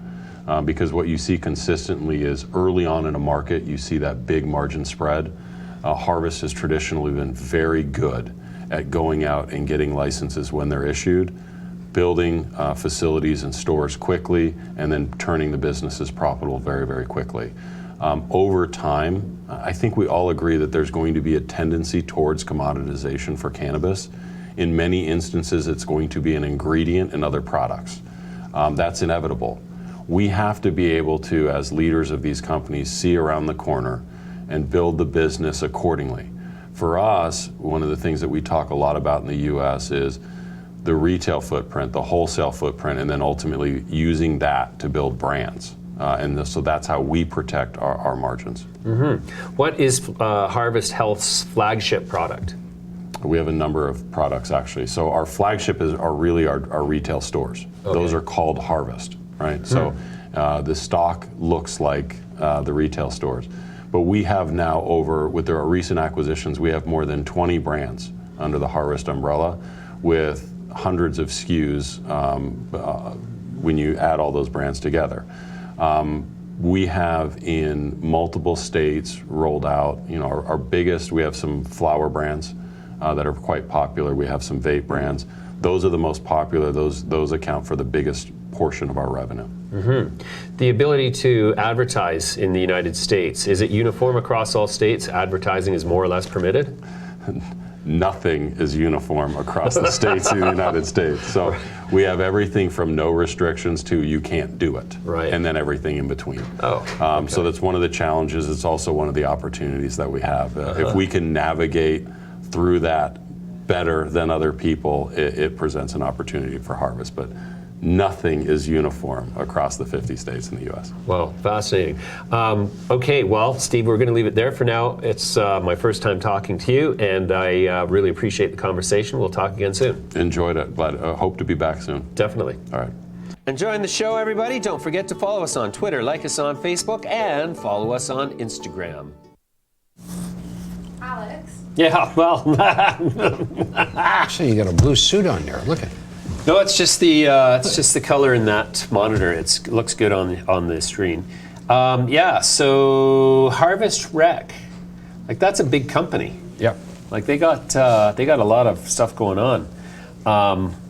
Because what you see consistently is early on in a market, you see that big margin spread. Harvest has traditionally been very good at going out and getting licenses when they're issued, building facilities and stores quickly, and then turning the businesses profitable very, very quickly. Over time, I think we all agree that there's going to be a tendency towards commoditization for cannabis. In many instances, it's going to be an ingredient in other products. That's inevitable. We have to be able to, as leaders of these companies, see around the corner and build the business accordingly. For us, one of the things that we talk a lot about in the US is the retail footprint, the wholesale footprint, and then ultimately using that to build brands. So that's how we protect our margins. What is Harvest Health's flagship product? We have a number of products, actually. So our flagship are really our retail stores. Okay. Those are called Harvest, right? So the stock looks like the retail stores. But we have now with our recent acquisitions, we have more than 20 brands under the Harvest umbrella, with hundreds of SKUs when you add all those brands together. We have in multiple states rolled out, our biggest, we have some flower brands that are quite popular. We have some vape brands. Those are the most popular. Those account for the biggest portion of our revenue. The ability to advertise in the United States, is it uniform across all states? Advertising is more or less permitted? Nothing is uniform across the states of the United States. So we have everything from no restrictions to you can't do it, right, and then everything in between. Okay. So that's one of the challenges. It's also one of the opportunities that we have. If we can navigate through that better than other people, it presents an opportunity for Harvest. But nothing is uniform across the 50 states in the U.S. Wow, fascinating. Okay, well, Steve, we're going to leave it there for now. It's my first time talking to you, and I really appreciate the conversation. We'll talk again soon. Enjoyed it. Glad. Hope to be back soon. Definitely. All right. Enjoying the show, everybody? Don't forget to follow us on Twitter, like us on Facebook, and follow us on Instagram. Yeah, well, Actually, you got a blue suit on there. Look at it. no, it's just the color in that monitor. It looks good on the screen. Yeah, so Harvest Rec, like that's a big company. Yep. Like they got a lot of stuff going on.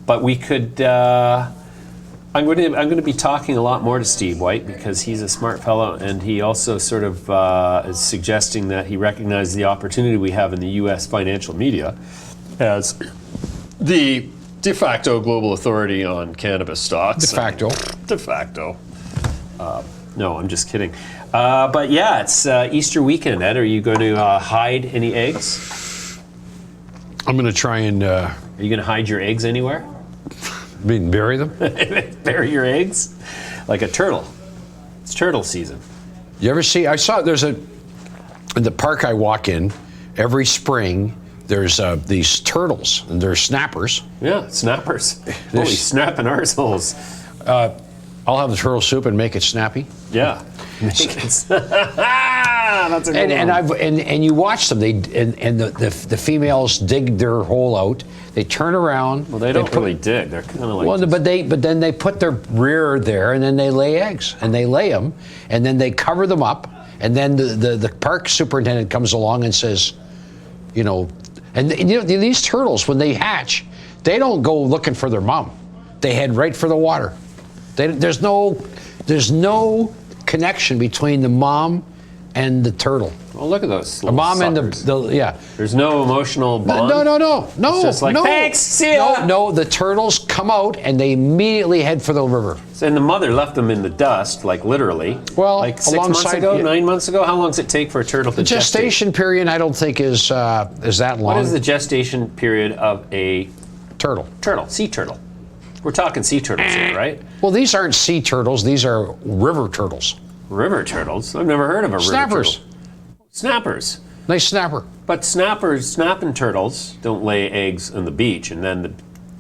But we could. I'm going to be talking a lot more to Steve White because he's a smart fellow, and he also sort of is suggesting that he recognizes the opportunity we have in the U.S. financial media as the de facto global authority on cannabis stocks. De facto. De facto. No, I'm just kidding. But yeah, it's Easter weekend. Ed, are you going to hide any eggs? I'm going to try and. Are you going to hide your eggs anywhere? Bury them? Bury your eggs? Like a turtle. It's turtle season. You ever see, in the park I walk in, every spring, there's these turtles, and they're snappers. Yeah, snappers. Holy snapping arseholes. I'll have the turtle soup and make it snappy. Yeah. That's a good one. And you watch them. The females dig their hole out. They turn around. Well, they don't really dig. They're kind of like. Well, but then they put their rear there, and then they lay eggs, and they lay them, and then they cover them up, and then the park superintendent comes along and says, these turtles, when they hatch, they don't go looking for their mom. They head right for the water. There's no connection between the mom and the turtle. Well, look at those. The mom suckers. and yeah. There's no emotional bond. No. It's just like, thanks, see ya. No, the turtles come out and they immediately head for the river. And the mother left them in the dust, like literally. Well, like 6 months ago, 9 months ago. How long does it take for a turtle to The gestation period, I don't think is that long. What is the gestation period of a turtle? Sea turtle. We're talking sea turtles here, right? Well, these aren't sea turtles. These are river turtles. River turtles? I've never heard of a river Snappers. turtle. Snappers. Nice snapper. But snapping turtles don't lay eggs on the beach, and then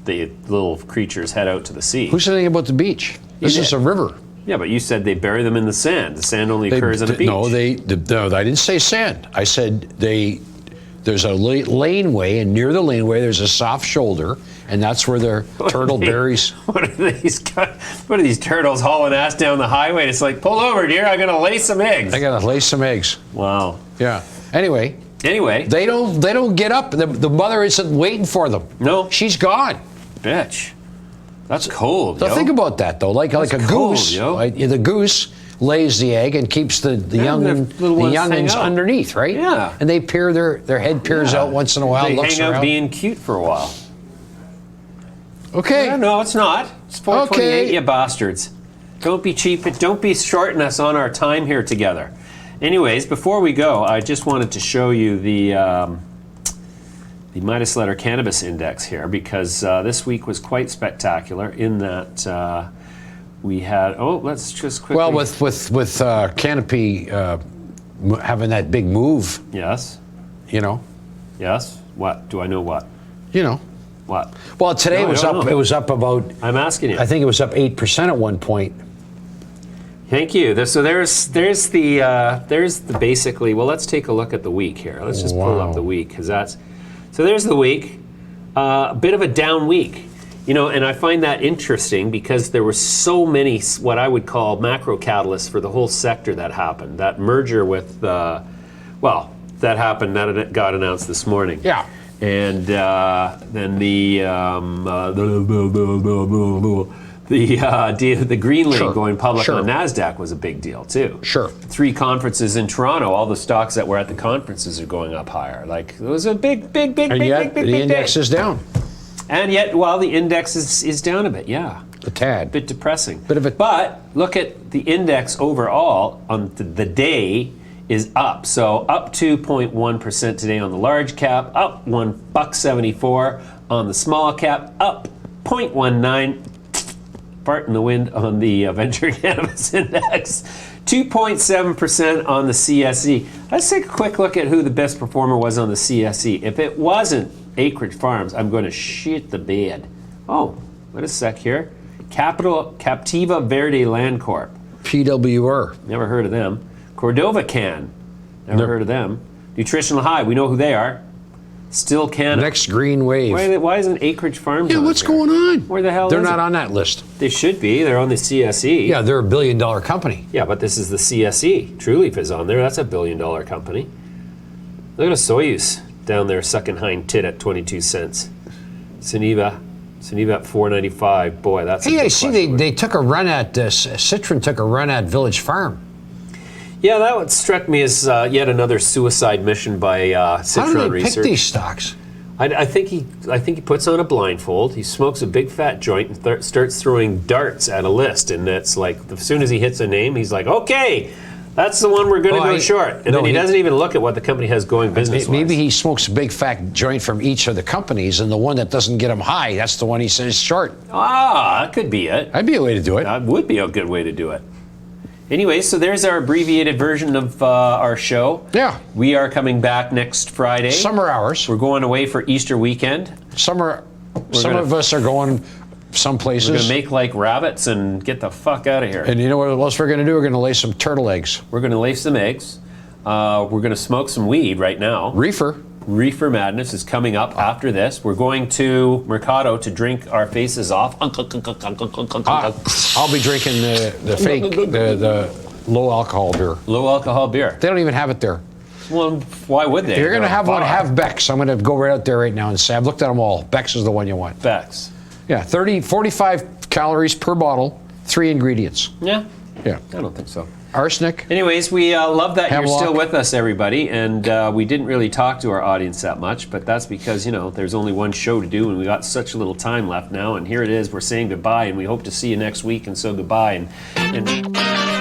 the little creatures head out to the sea. Who said anything about the beach? This is a river. Yeah, but you said they bury them in the sand. The sand only occurs on the beach. No, I didn't say sand. I said there's a laneway, and near the laneway there's a soft shoulder, and that's where their turtle buries. What are these turtles hauling ass down the highway? It's like, pull over, dear. I'm gonna lay some eggs. I gotta lay some eggs. Wow. Yeah. Anyway, they don't get up. The mother isn't waiting for them. No, she's gone. Bitch, that's cold. So think about that though. Like a cold, goose. Yo. Right? The goose lays the egg and keeps the youngins underneath, right? Yeah. And they peer their head peers out once in a while. They looks hang out around. being cute for a while. Okay. Yeah, no, it's not. It's 4:28, you bastards. Don't be cheap. Don't be shorting us on our time here together. Anyways, before we go, I just wanted to show you the Midas Letter Cannabis Index here, because this week was quite spectacular in that we had. Oh, let's just quickly. Well, with Canopy having that big move. Yes. Yes. What? Do I know what? What? Well, today it was up. It was up about. I'm asking you. I think it was up 8% at one point. Thank you. So there's the basically. Well, let's take a look at the week here. Let's just pull up the week, because that's. So there's the week. A bit of a down week, and I find that interesting because there were so many what I would call macro catalysts for the whole sector that happened. That merger with, that happened. That got announced this morning. Yeah. And then the Green Lake going public on NASDAQ was a big deal too. Sure. 3 conferences in Toronto, all the stocks that were at the conferences are going up higher. Like, it was a big the index is down. And yet, the index is down a bit, yeah. A tad. A bit depressing. But look at the index overall on the day is up. So up 2.1% today on the large cap, up $1.74 on the small cap, up 0.19, fart in the wind on the venture cannabis index, 2.7% on the CSE. Let's take a quick look at who the best performer was on the CSE. If it wasn't Acreage Farms, I'm going to shit the bed. Oh, wait a sec here. Captiva Verde Land Corp. PWR. Never heard of them. Cordova Can. Never heard of them. Nutritional High, we know who they are. Still Canada. Next green wave. Why isn't Acreage Farms Yeah, on what's there? going on? Where the hell They're is not it? on that list. They should be. They're on the CSE. Yeah, they're $1 billion company. Yeah, but this is the CSE. True Leaf is on there. That's a $1 billion company. Look at a Soyuz down there sucking hind tit at 22 cents. Suniva at 4.95. Boy, that's. Hey, I see they took a run at Citron took a run at Village Farm. Yeah, that one struck me as yet another suicide mission by Citron How do they Research. pick these stocks? I think he puts on a blindfold. He smokes a big fat joint and starts throwing darts at a list, and it's like as soon as he hits a name, he's like, "Okay, that's the one we're going to go short." And then he doesn't even look at what the company has going business-wise. Maybe he smokes a big fat joint from each of the companies, and the one that doesn't get him high, that's the one he says short. Ah, that could be it. That'd be a way to do it. That would be a good way to do it. Anyway, so there's our abbreviated version of our show. Yeah. We are coming back next Friday. Summer hours. We're going away for Easter weekend. Some of us are going some places. We're going to make like rabbits and get the fuck out of here. And you know what else we're going to do? We're going to lay some turtle eggs. We're going to lay some eggs. We're going to smoke some weed right now. Reefer Madness is coming up after this. We're going to Mercado to drink our faces off. I'll be drinking the fake, the low alcohol beer. Low alcohol beer. They don't even have it there. Well, why would they? If you're going to have one, have Beck's. I'm going to go right out there right now and say, I've looked at them all. Beck's is the one you want. Beck's. Yeah, 45 calories per bottle, 3 ingredients. Yeah? Yeah. I don't think so. Arsenic. Anyways, we love that Hemlock. you're still with us, everybody. And we didn't really talk to our audience that much, but that's because, there's only one show to do, and we got such a little time left now. And here it is. We're saying goodbye, and we hope to see you next week. And so goodbye. And